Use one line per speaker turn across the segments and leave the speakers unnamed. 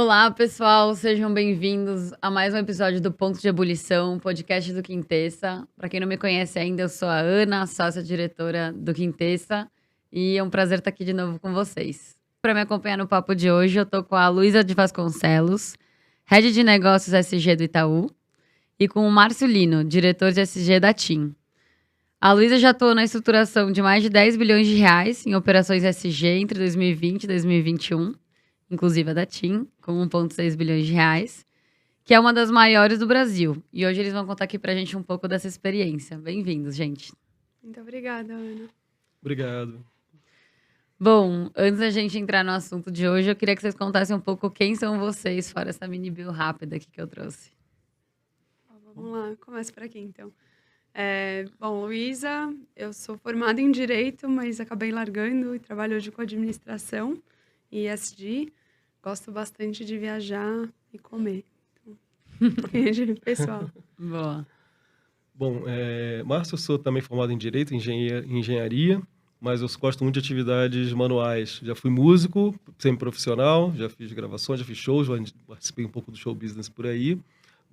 Olá, pessoal, sejam bem-vindos a mais um episódio do Ponto de Ebulição, podcast do Quintessa. Para quem não me conhece ainda, eu sou a Ana, sócia-diretora do Quintessa, e é um prazer estar aqui de novo com vocês. Para me acompanhar no papo de hoje, eu tô com a Luísa de Vasconcelos, Head de Negócios SG do Itaú, e com o Márcio Lino, diretor de SG da TIM. A Luísa já atuou na estruturação de mais de 10 bilhões de reais em operações SG entre 2020 e 2021, inclusive a da TIM, com 1,6 bilhões de reais, que é uma das maiores do Brasil. E hoje eles vão contar aqui pra gente um pouco dessa experiência. Bem-vindos, gente.
Muito obrigada, Ana.
Obrigado.
Bom, antes da gente entrar no assunto de hoje, eu queria que vocês contassem um pouco quem são vocês, fora essa mini bio rápida aqui que eu trouxe.
Vamos lá, começa por aqui, então. Bom, Luísa, eu sou formada em Direito, mas acabei largando e trabalho hoje com administração e ESG. Gosto bastante de viajar e comer. Então, pessoal.
Boa.
Bom, Márcio, eu sou também formado em Direito, Engenharia, mas eu gosto muito de atividades manuais. Já fui músico, semi-profissional, já fiz gravações, já fiz shows, participei um pouco do show business por aí.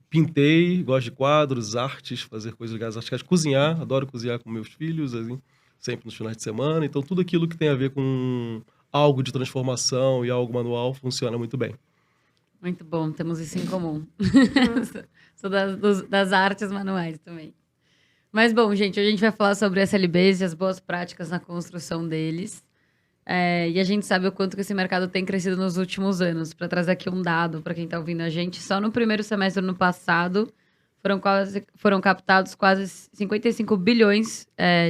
Pintei, gosto de quadros, artes, fazer coisas ligadas às artes, cozinhar, adoro cozinhar com meus filhos, assim, sempre nos finais de semana. Então, tudo aquilo que tem a ver com algo de transformação e algo manual funciona muito bem.
Muito bom, temos isso em comum. Sou das artes manuais também. Mas bom, gente, hoje a gente vai falar sobre SLBs e as boas práticas na construção deles. E a gente sabe o quanto que esse mercado tem crescido nos últimos anos. Para trazer aqui um dado para quem está ouvindo a gente, só no primeiro semestre do ano passado foram captados quase 55 bilhões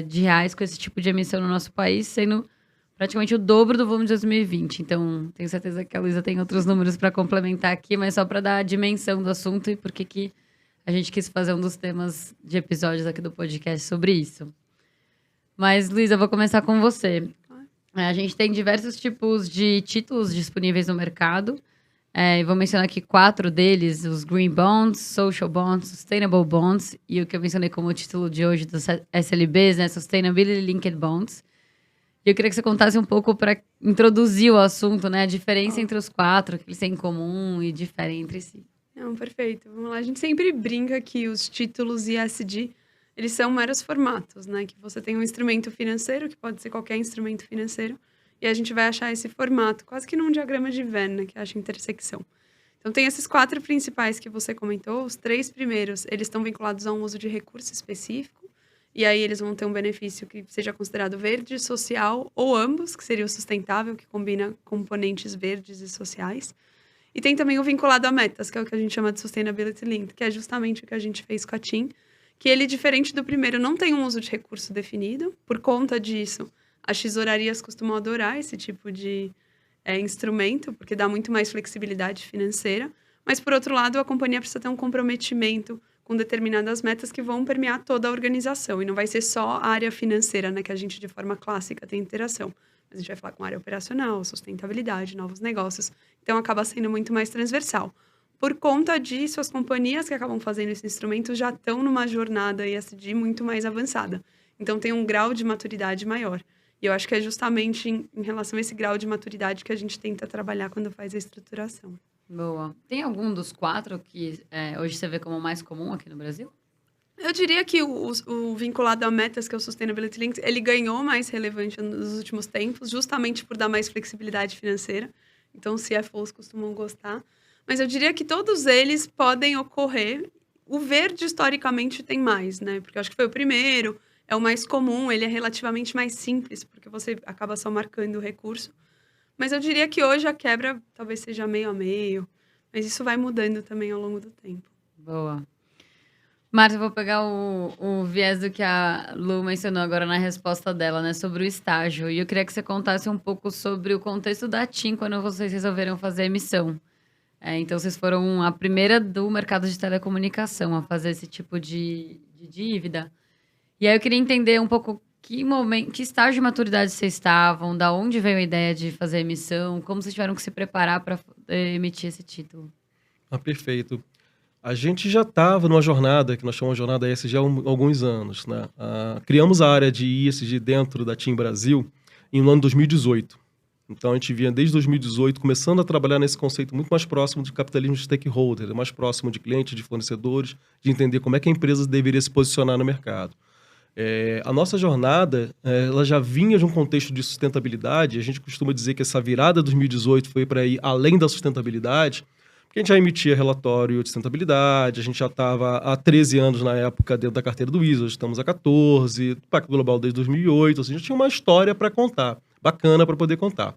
de reais com esse tipo de emissão no nosso país, sendo praticamente o dobro do volume de 2020. Então, tenho certeza que a Luísa tem outros números para complementar aqui, mas só para dar a dimensão do assunto e por que a gente quis fazer um dos temas de episódios aqui do podcast sobre isso. Mas, Luísa, eu vou começar com você. A gente tem diversos tipos de títulos disponíveis no mercado. E vou mencionar aqui 4 deles: os Green Bonds, Social Bonds, Sustainable Bonds e o que eu mencionei como título de hoje dos SLBs, né, Sustainability Linked Bonds. E eu queria que você contasse um pouco para introduzir o assunto, né, a diferença entre os 4, o que eles têm em comum e diferem entre si.
Não, perfeito. Vamos lá. A gente sempre brinca que os títulos ESG, eles são meros formatos, né? Que você tem um instrumento financeiro, que pode ser qualquer instrumento financeiro, e a gente vai achar esse formato, quase que num diagrama de Venn, né? Que acha intersecção. Então, tem esses 4 principais que você comentou. Os 3 primeiros, eles estão vinculados a um uso de recurso específico, e aí eles vão ter um benefício que seja considerado verde, social, ou ambos, que seria o sustentável, que combina componentes verdes e sociais. E tem também o vinculado a metas, que é o que a gente chama de Sustainability Linked, que é justamente o que a gente fez com a TIM, que ele, diferente do primeiro, não tem um uso de recurso definido. Por conta disso, as tesourarias costumam adorar esse tipo de instrumento, porque dá muito mais flexibilidade financeira. Mas, por outro lado, a companhia precisa ter um comprometimento com determinadas metas que vão permear toda a organização. E não vai ser só a área financeira, né, que a gente, de forma clássica, tem interação. A gente vai falar com a área operacional, sustentabilidade, novos negócios. Então, acaba sendo muito mais transversal. Por conta disso, as companhias que acabam fazendo esse instrumento já estão numa jornada ESG muito mais avançada. Então, tem um grau de maturidade maior. E eu acho que é justamente em relação a esse grau de maturidade que a gente tenta trabalhar quando faz a estruturação.
Boa. Tem algum dos 4 que hoje você vê como mais comum aqui no Brasil?
Eu diria que o vinculado a metas, que é o Sustainability Linked, ele ganhou mais relevância nos últimos tempos, justamente por dar mais flexibilidade financeira. Então, os CFOs costumam gostar. Mas eu diria que todos eles podem ocorrer. O verde, historicamente, tem mais, né? Porque eu acho que foi o primeiro, é o mais comum, ele é relativamente mais simples, porque você acaba só marcando o recurso. Mas eu diria que hoje a quebra talvez seja meio a meio, mas isso vai mudando também ao longo do tempo.
Boa. Marta, eu vou pegar o viés do que a Lu mencionou agora na resposta dela, né, sobre o estágio. E eu queria que você contasse um pouco sobre o contexto da TIM quando vocês resolveram fazer a emissão. Então, vocês foram a primeira do mercado de telecomunicação a fazer esse tipo de dívida. E aí eu queria entender um pouco que estágio de maturidade vocês estavam, da onde veio a ideia de fazer a emissão, como vocês tiveram que se preparar para emitir esse título.
Perfeito. A gente já estava numa jornada, que nós chamamos de jornada ESG há alguns anos, né? Criamos a área de ESG dentro da TIM Brasil no ano 2018. Então, a gente vinha desde 2018 começando a trabalhar nesse conceito muito mais próximo de capitalismo de stakeholder, mais próximo de clientes, de fornecedores, de entender como é que a empresa deveria se posicionar no mercado. A nossa jornada, ela já vinha de um contexto de sustentabilidade. A gente costuma dizer que essa virada de 2018 foi para ir além da sustentabilidade, porque a gente já emitia relatório de sustentabilidade, a gente já estava há 13 anos na época dentro da carteira do ISO, hoje estamos há 14, Pacto Global desde 2008, ou seja, a gente tinha uma história para contar, bacana para poder contar.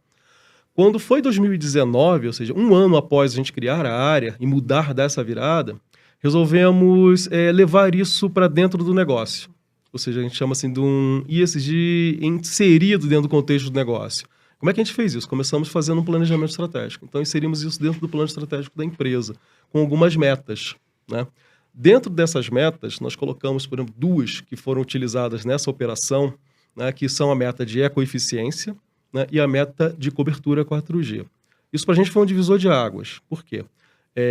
Quando foi 2019, ou seja, um ano após a gente criar a área e mudar dessa virada, resolvemos levar isso para dentro do negócio. Ou seja, a gente chama assim de um ESG inserido dentro do contexto do negócio. Como é que a gente fez isso? Começamos fazendo um planejamento estratégico. Então, inserimos isso dentro do plano estratégico da empresa, com algumas metas, né? Dentro dessas metas, nós colocamos, por exemplo, 2 que foram utilizadas nessa operação, né, que são a meta de ecoeficiência, né, e a meta de cobertura 4G. Isso para a gente foi um divisor de águas. Por quê?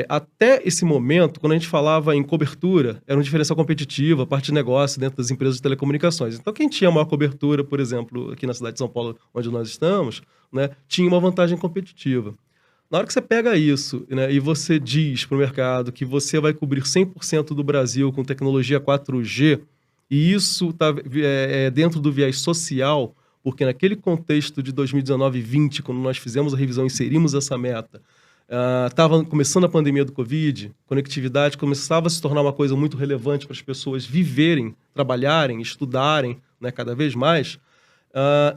Até esse momento, quando a gente falava em cobertura, era um diferencial competitivo, a parte de negócio dentro das empresas de telecomunicações. Então, quem tinha maior cobertura, por exemplo, aqui na cidade de São Paulo, onde nós estamos, né, tinha uma vantagem competitiva. Na hora que você pega isso, né, e você diz para o mercado que você vai cobrir 100% do Brasil com tecnologia 4G, e isso está dentro do viés social, porque naquele contexto de 2019 e 2020, quando nós fizemos a revisão e inserimos essa meta, estava começando a pandemia do Covid, conectividade começava a se tornar uma coisa muito relevante para as pessoas viverem, trabalharem, estudarem, né, cada vez mais,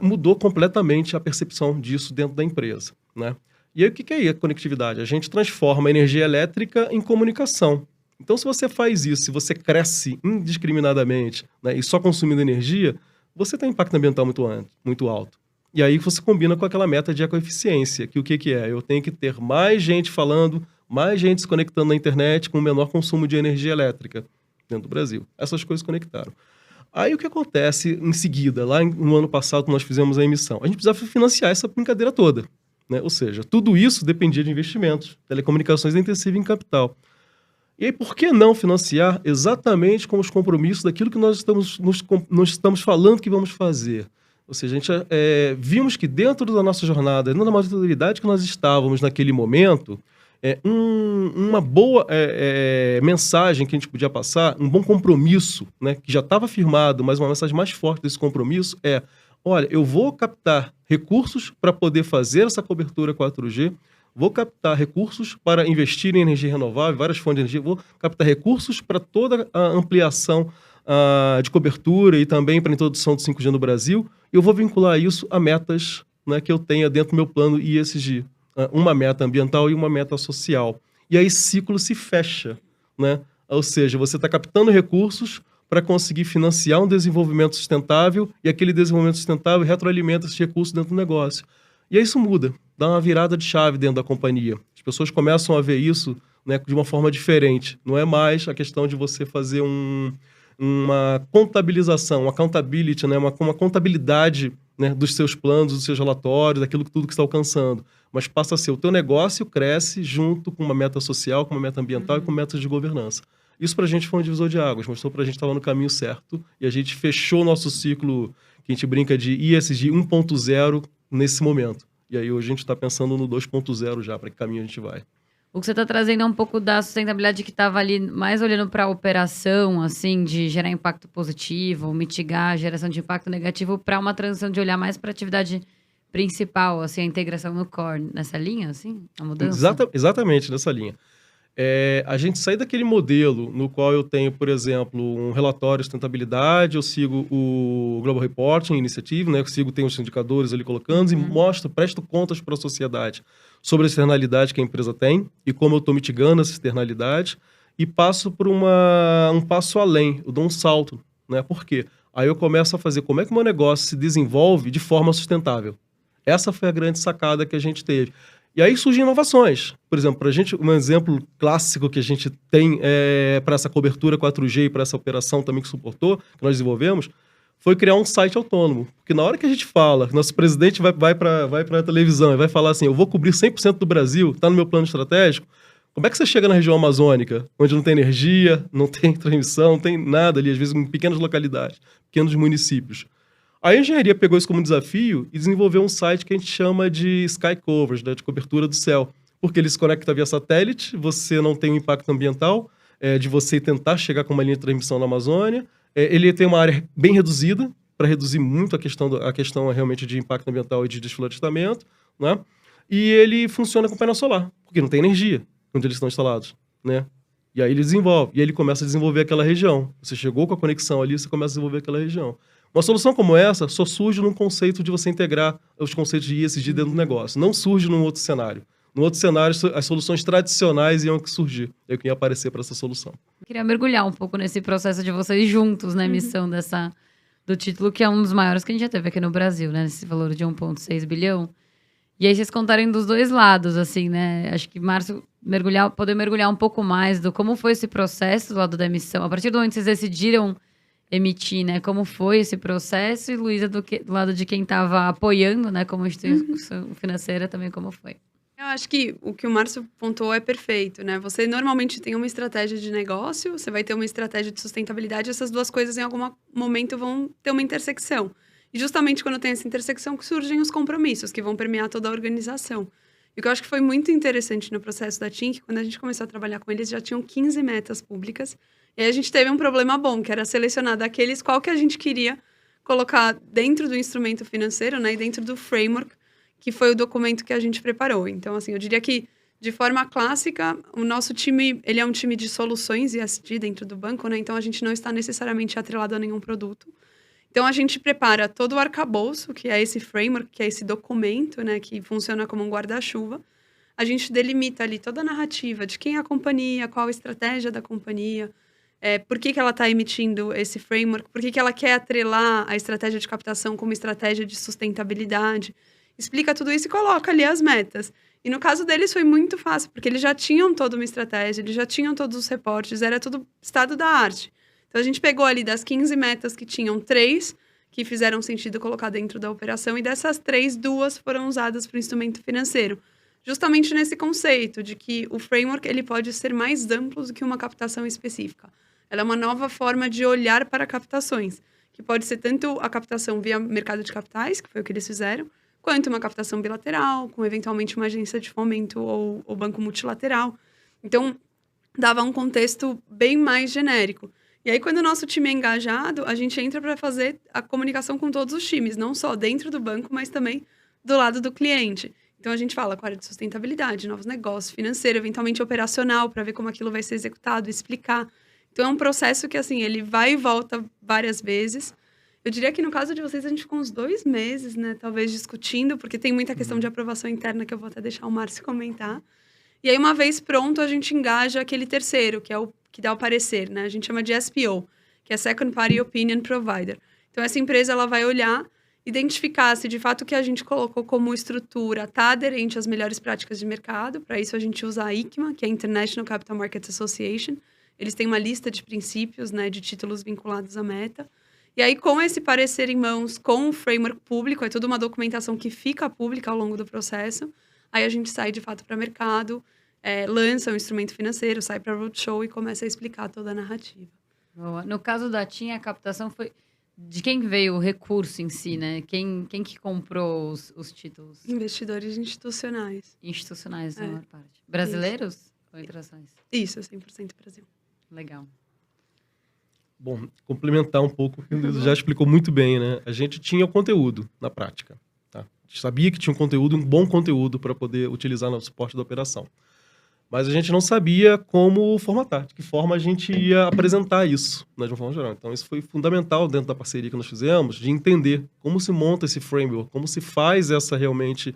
mudou completamente a percepção disso dentro da empresa, né? E aí, o que é a conectividade? A gente transforma a energia elétrica em comunicação. Então, se você faz isso, se você cresce indiscriminadamente, né, e só consumindo energia, você tem um impacto ambiental muito alto. E aí você combina com aquela meta de ecoeficiência, que o que é? Eu tenho que ter mais gente falando, mais gente se conectando na internet com menor consumo de energia elétrica dentro do Brasil. Essas coisas conectaram. Aí o que acontece em seguida, lá no ano passado, quando nós fizemos a emissão? A gente precisava financiar essa brincadeira toda, né? Ou seja, tudo isso dependia de investimentos, telecomunicações intensiva em capital. E aí, por que não financiar exatamente com os compromissos daquilo que nós estamos falando que vamos fazer? Ou seja, a gente vimos que dentro da nossa jornada, dentro da maturidade que nós estávamos naquele momento, uma boa mensagem que a gente podia passar, um bom compromisso, né, que já estava firmado, mas uma mensagem mais forte desse compromisso olha, eu vou captar recursos para poder fazer essa cobertura 4G, vou captar recursos para investir em energia renovável, várias fontes de energia, vou captar recursos para toda a ampliação de cobertura e também para a introdução do 5G no Brasil, e eu vou vincular isso a metas, né, que eu tenha dentro do meu plano ESG. Uma meta ambiental e uma meta social. E aí esse ciclo se fecha, né? Ou seja, você está captando recursos para conseguir financiar um desenvolvimento sustentável e aquele desenvolvimento sustentável retroalimenta esses recursos dentro do negócio. E aí isso muda, dá uma virada de chave dentro da companhia. As pessoas começam a ver isso, né, de uma forma diferente. Não é mais a questão de você fazer uma contabilização, uma accountability, né, uma contabilidade, né, dos seus planos, dos seus relatórios, daquilo tudo que você está alcançando. Mas passa a ser o teu negócio cresce junto com uma meta social, com uma meta ambiental e com metas de governança. Isso para a gente foi um divisor de águas, mostrou para a gente que estava no caminho certo e a gente fechou o nosso ciclo, que a gente brinca de ESG 1.0 nesse momento. E aí hoje a gente está pensando no 2.0 já, para que caminho a gente vai.
O que você está trazendo é um pouco da sustentabilidade que estava ali mais olhando para a operação, assim, de gerar impacto positivo, mitigar a geração de impacto negativo, para uma transição de olhar mais para a atividade principal, assim, a integração no core, nessa linha, assim, a mudança?
Exatamente, nessa linha. A gente sai daquele modelo no qual eu tenho, por exemplo, um relatório de sustentabilidade, eu sigo o Global Reporting Initiative, né? Tenho os indicadores ali colocando e presto contas para a sociedade sobre a externalidade que a empresa tem e como eu estou mitigando essa externalidade e passo por um passo além, eu dou um salto, né? Por quê? Aí eu começo a fazer como é que o meu negócio se desenvolve de forma sustentável. Essa foi a grande sacada que a gente teve. E aí surgem inovações. Por exemplo, para a gente, um exemplo clássico que a gente tem para essa cobertura 4G e para essa operação também que suportou, que nós desenvolvemos, foi criar um site autônomo. Porque na hora que a gente fala, nosso presidente vai para a televisão e vai falar assim, eu vou cobrir 100% do Brasil, está no meu plano estratégico, como é que você chega na região amazônica, onde não tem energia, não tem transmissão, não tem nada ali, às vezes em pequenas localidades, pequenos municípios? A engenharia pegou isso como desafio e desenvolveu um site que a gente chama de Sky Covers, né, de cobertura do céu. Porque ele se conecta via satélite, você não tem um impacto ambiental de você tentar chegar com uma linha de transmissão na Amazônia. Ele tem uma área bem reduzida, para reduzir muito a questão realmente de impacto ambiental e de desflorestamento, né? E ele funciona com painel solar, porque não tem energia onde eles estão instalados, né? E aí ele desenvolve, e aí ele começa a desenvolver aquela região. Você chegou com a conexão ali, você começa a desenvolver aquela região. Uma solução como essa só surge num conceito de você integrar os conceitos de ESG dentro do negócio. Não surge num outro cenário. No outro cenário, as soluções tradicionais iam surgir. Eu queria aparecer para essa solução.
Eu queria mergulhar um pouco nesse processo de vocês juntos, né? Missão do título, que é um dos maiores que a gente já teve aqui no Brasil, né? Esse valor de 1,6 bilhão. E aí vocês contarem dos dois lados, assim, né? Acho que Márcio poder mergulhar um pouco mais do como foi esse processo do lado da emissão. A partir do momento que vocês decidiram emitir, né? Como foi esse processo? E Luísa, do lado de quem estava apoiando, né? Como instituição financeira, também como foi.
Eu acho que o Márcio pontuou é perfeito, né? Você normalmente tem uma estratégia de negócio, você vai ter uma estratégia de sustentabilidade, essas duas coisas em algum momento vão ter uma intersecção. E justamente quando tem essa intersecção que surgem os compromissos, que vão permear toda a organização. E o que eu acho que foi muito interessante no processo da TIM, que quando a gente começou a trabalhar com eles, já tinham 15 metas públicas. E aí a gente teve um problema bom, que era selecionar daqueles qual que a gente queria colocar dentro do instrumento financeiro, né? E dentro do framework, que foi o documento que a gente preparou. Então, assim, eu diria que, de forma clássica, o nosso time, ele é um time de soluções ESG dentro do banco, né? Então, a gente não está necessariamente atrelado a nenhum produto. Então, a gente prepara todo o arcabouço, que é esse framework, que é esse documento, né? Que funciona como um guarda-chuva. A gente delimita ali toda a narrativa de quem é a companhia, qual a estratégia da companhia, por que ela está emitindo esse framework, por que ela quer atrelar a estratégia de captação como estratégia de sustentabilidade. Explica tudo isso e coloca ali as metas. E no caso deles foi muito fácil, porque eles já tinham toda uma estratégia, eles já tinham todos os reportes, era tudo estado da arte. Então a gente pegou ali das 15 metas que tinham 3 que fizeram sentido colocar dentro da operação, e dessas 3, 2 foram usadas para o instrumento financeiro. Justamente nesse conceito de que o framework ele pode ser mais amplo do que uma captação específica. Ela é uma nova forma de olhar para captações, que pode ser tanto a captação via mercado de capitais, que foi o que eles fizeram, quanto uma captação bilateral, com eventualmente uma agência de fomento ou banco multilateral. Então, dava um contexto bem mais genérico. E aí, quando o nosso time é engajado, a gente entra para fazer a comunicação com todos os times, não só dentro do banco, mas também do lado do cliente. Então, a gente fala com a área de sustentabilidade, novos negócios, financeiro, eventualmente operacional, para ver como aquilo vai ser executado, explicar. Então, é um processo que, assim, ele vai e volta várias vezes. Eu diria que no caso de vocês, a gente ficou uns 2 meses, né? Talvez discutindo, porque tem muita questão de aprovação interna que eu vou até deixar o Márcio comentar. E aí, uma vez pronto, a gente engaja aquele terceiro, que é o que dá o parecer, né? A gente chama de SPO, que é Second Party Opinion Provider. Então, essa empresa, ela vai olhar, identificar se de fato o que a gente colocou como estrutura está aderente às melhores práticas de mercado. Para isso, a gente usa a ICMA, que é a International Capital Markets Association. Eles têm uma lista de princípios, né? De títulos vinculados à meta. E aí, com esse parecer em mãos, com o framework público, é toda uma documentação que fica pública ao longo do processo, aí a gente sai, de fato, para o mercado, lança um instrumento financeiro, sai para roadshow e começa a explicar toda a narrativa.
Boa. No caso da TIM, a captação foi... De quem veio o recurso em si, né? Quem que comprou os títulos?
Investidores institucionais.
Institucionais, na maior parte. Brasileiros ou internacionais?
Isso, 100% Brasil.
Legal.
Bom, complementar um pouco, o que o Luísa já explicou muito bem, né? A gente tinha o conteúdo na prática, tá? A gente sabia que tinha um conteúdo, um bom conteúdo para poder utilizar no suporte da operação. Mas a gente não sabia como formatar, de que forma a gente ia apresentar isso, né, de uma forma geral. Então, isso foi fundamental dentro da parceria que nós fizemos, de entender como se monta esse framework, como se faz essa realmente...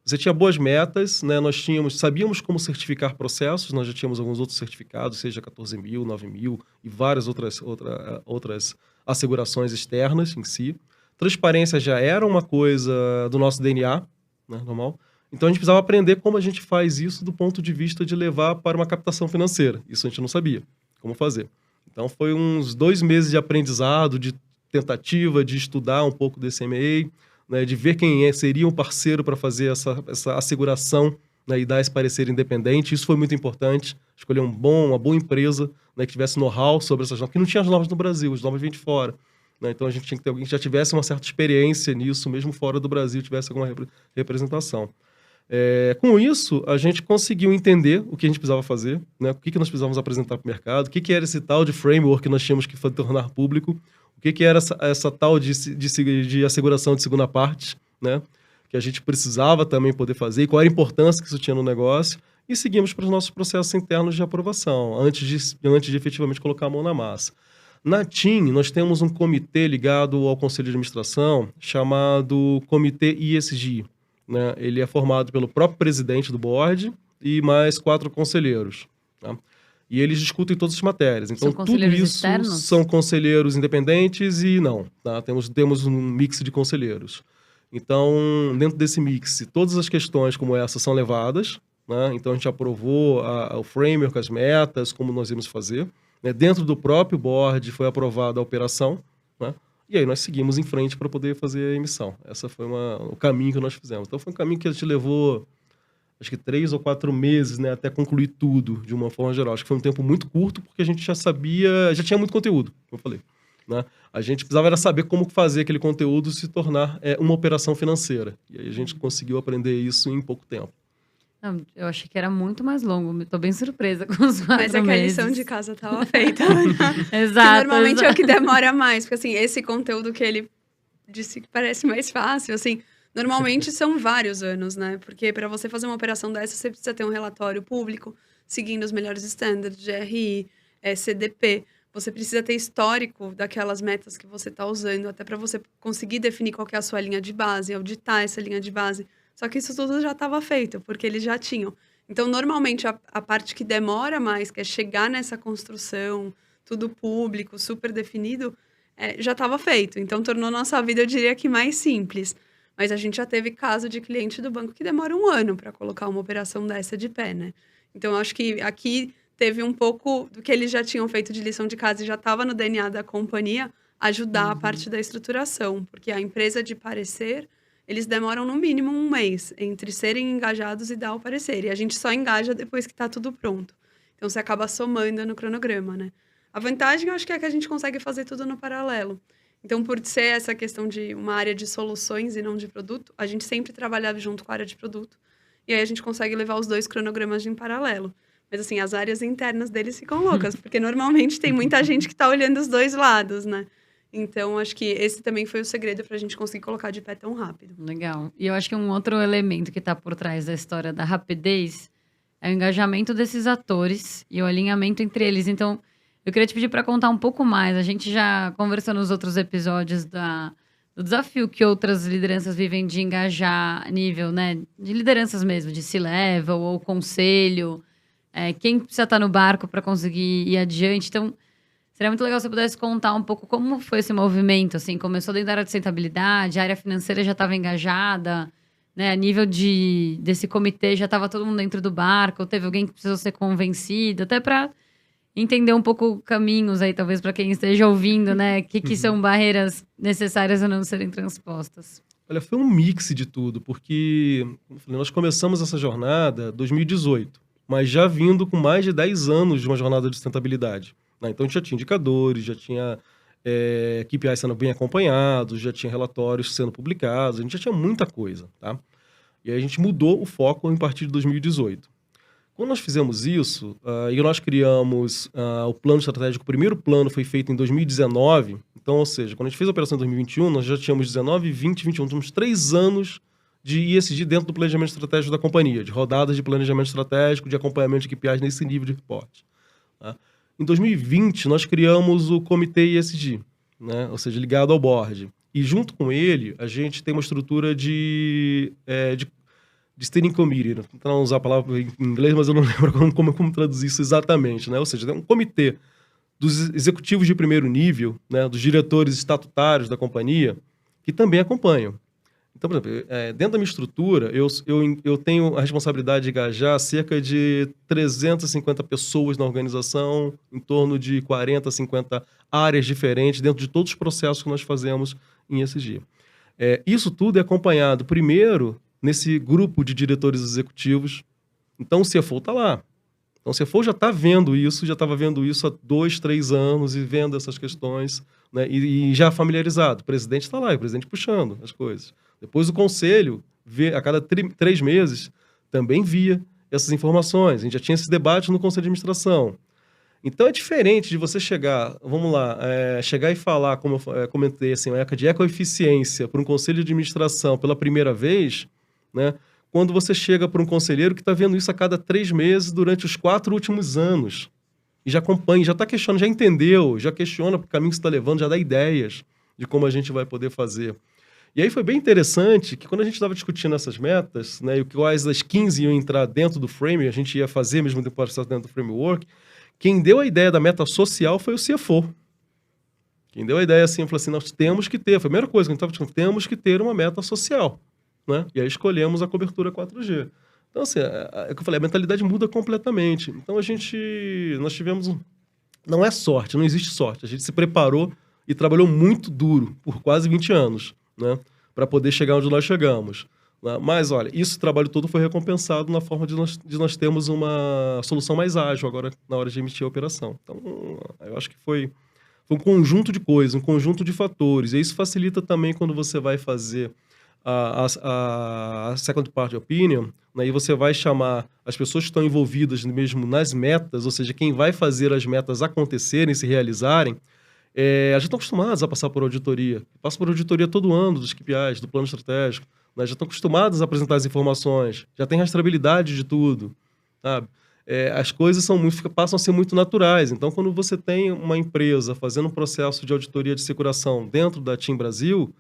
Você tinha boas metas, né? Nós sabíamos como certificar processos, nós já tínhamos alguns outros certificados, seja 14.000, 9.000 e várias outras assegurações externas em si. Transparência já era uma coisa do nosso DNA, né, normal. Então, a gente precisava aprender como a gente faz isso do ponto de vista de levar para uma captação financeira. Isso a gente não sabia como fazer. Então, foi uns 2 meses de aprendizado, de tentativa, de estudar um pouco desse M&A, né, de ver quem seria um parceiro para fazer essa asseguração, né, e dar esse parecer independente. Isso foi muito importante. Escolher uma boa empresa, né, que tivesse know-how sobre essas normas, que não tinha as normas no Brasil, as normas vêm de fora. né? Então a gente tinha que ter alguém que já tivesse uma certa experiência nisso, mesmo fora do Brasil, tivesse alguma representação. Com isso, a gente conseguiu entender o que a gente precisava fazer, né? O que nós precisávamos apresentar para o mercado, o que era esse tal de framework que nós tínhamos que tornar público, o que era essa tal de asseguração de segunda parte, né? Que a gente precisava também poder fazer, e qual era a importância que isso tinha no negócio, e seguimos para os nossos processos internos de aprovação, antes de efetivamente colocar a mão na massa. Na TIM, nós temos um comitê ligado ao Conselho de Administração, chamado Comitê ESG, né? Ele é formado pelo próprio presidente do board e mais 4 conselheiros. Tá? E eles discutem todas as matérias. Então,
são conselheiros
tudo isso
externos?
são conselheiros independentes e não. Tá? Temos um mix de conselheiros. Então, dentro desse mix, todas as questões como essa são levadas. Né? Então, a gente aprovou o framework, as metas, como nós íamos fazer. Né? Dentro do próprio board foi aprovada a operação. Né? E aí nós seguimos em frente para poder fazer a emissão. Essa foi o caminho que nós fizemos. Então foi um caminho que a gente levou, acho que 3 ou 4 meses, né, até concluir tudo de uma forma geral. Acho que foi um tempo muito curto, porque a gente já tinha muito conteúdo, como eu falei. Né? A gente precisava era saber como fazer aquele conteúdo se tornar uma operação financeira. E aí a gente conseguiu aprender isso em pouco tempo.
Não, eu achei que era muito mais longo. Tô bem surpresa com os 4 meses.
Mas é que a lição de casa estava feita.
Exato.
Que normalmente
exato.
é o que demora mais. Porque, assim, esse conteúdo que ele disse que parece mais fácil, assim, normalmente são vários anos, né? Porque para você fazer uma operação dessa, você precisa ter um relatório público, seguindo os melhores estándares de RI, CDP. Você precisa ter histórico daquelas metas que você está usando, até para você conseguir definir qual que é a sua linha de base, auditar essa linha de base. Só que isso tudo já estava feito, porque eles já tinham. Então, normalmente, a parte que demora mais, que é chegar nessa construção, tudo público, super definido, já estava feito. Então, tornou nossa vida, eu diria que mais simples. Mas a gente já teve caso de cliente do banco que demora 1 ano para colocar uma operação dessa de pé, né? Então, eu acho que aqui teve um pouco do que eles já tinham feito de lição de casa e já estava no DNA da companhia, ajudar a parte da estruturação. Porque a empresa de parecer, eles demoram no mínimo 1 mês entre serem engajados e dar o parecer. E a gente só engaja depois que está tudo pronto. Então, você acaba somando no cronograma, né? A vantagem, eu acho que é que a gente consegue fazer tudo no paralelo. Então, por ser essa questão de uma área de soluções e não de produto, a gente sempre trabalhava junto com a área de produto. E aí a gente consegue levar os 2 cronogramas em paralelo. Mas, assim, as áreas internas deles ficam loucas, porque normalmente tem muita gente que está olhando os 2 lados, né? Então, acho que esse também foi o segredo para a gente conseguir colocar de pé tão rápido.
Legal. E eu acho que um outro elemento que está por trás da história da rapidez é o engajamento desses atores e o alinhamento entre eles. Então, eu queria te pedir para contar um pouco mais. A gente já conversou nos outros episódios do desafio que outras lideranças vivem de engajar a nível, né, de lideranças mesmo, de C-level ou conselho. Quem precisa estar no barco para conseguir ir adiante. Então, seria muito legal se você pudesse contar um pouco como foi esse movimento, assim, começou dentro da área de sustentabilidade, a área financeira já estava engajada, né, a nível desse comitê já estava todo mundo dentro do barco, teve alguém que precisou ser convencido, até para entender um pouco caminhos aí, talvez para quem esteja ouvindo, né, que são barreiras necessárias a não serem transpostas.
Olha, foi um mix de tudo, porque como eu falei, nós começamos essa jornada em 2018, mas já vindo com mais de 10 anos de uma jornada de sustentabilidade. Então, a gente já tinha indicadores, já tinha KPIs sendo bem acompanhados, já tinha relatórios sendo publicados, a gente já tinha muita coisa, tá? E aí a gente mudou o foco a partir de 2018. Quando nós fizemos isso, e nós criamos o plano estratégico, o primeiro plano foi feito em 2019, então, ou seja, quando a gente fez a operação em 2021, nós já tínhamos 19, 20, 21, tínhamos 3 anos de ESG dentro do planejamento estratégico da companhia, de rodadas de planejamento estratégico, de acompanhamento de KPIs nesse nível de reporte, tá? Em 2020, nós criamos o Comitê ESG, né? Ou seja, ligado ao board. E junto com ele, a gente tem uma estrutura de steering committee. Não vou usar a palavra em inglês, mas eu não lembro como traduzir isso exatamente, né? Ou seja, tem um comitê dos executivos de primeiro nível, né? Dos diretores estatutários da companhia, que também acompanham. Então, por exemplo, dentro da minha estrutura, eu tenho a responsabilidade de engajar cerca de 350 pessoas na organização, em torno de 40, 50 áreas diferentes, dentro de todos os processos que nós fazemos em ESG. Isso tudo é acompanhado, primeiro, nesse grupo de diretores executivos. Então, o CFO está lá. Então, o CFO já está vendo isso, já estava vendo isso há 2, 3 anos e vendo essas questões né? E já familiarizado. O presidente está lá, o presidente puxando as coisas. Depois o conselho, a cada 3 meses, também via essas informações. A gente já tinha esses debates no conselho de administração. Então é diferente de você chegar, vamos lá, chegar e falar, como eu comentei, assim, de ecoeficiência para um conselho de administração pela primeira vez, né? Quando você chega para um conselheiro que está vendo isso a cada 3 meses durante os 4 últimos anos. E já acompanha, já está questionando, já entendeu, já questiona o caminho que você está levando, já dá ideias de como a gente vai poder fazer. E aí foi bem interessante que quando a gente estava discutindo essas metas, né, e quais das 15 iam entrar dentro do frame, a gente ia fazer mesmo depois dentro do framework, quem deu a ideia da meta social foi o CFO. Quem deu a ideia assim, falou assim, nós temos que ter, foi a primeira coisa que a gente estava discutindo, temos que ter uma meta social. Né? E aí escolhemos a cobertura 4G. Então, assim, é o que eu falei, a mentalidade muda completamente. Então, nós tivemos, não é sorte, não existe sorte. A gente se preparou e trabalhou muito duro por quase 20 anos, né? Para poder chegar onde nós chegamos. Né? Mas, olha, o trabalho todo foi recompensado na forma de nós termos uma solução mais ágil agora na hora de emitir a operação. Então, eu acho que foi um conjunto de coisas, um conjunto de fatores. E isso facilita também quando você vai fazer a second party opinion, né, e você vai chamar as pessoas que estão envolvidas mesmo nas metas, ou seja, quem vai fazer as metas acontecerem, se realizarem, já estão acostumados a passar por auditoria. Passam por auditoria todo ano dos KPIs, do plano estratégico, né, já estão acostumados a apresentar as informações, já tem rastreabilidade de tudo, sabe? As coisas passam a ser muito naturais. Então, quando você tem uma empresa fazendo um processo de auditoria de securação dentro da TIM Brasil,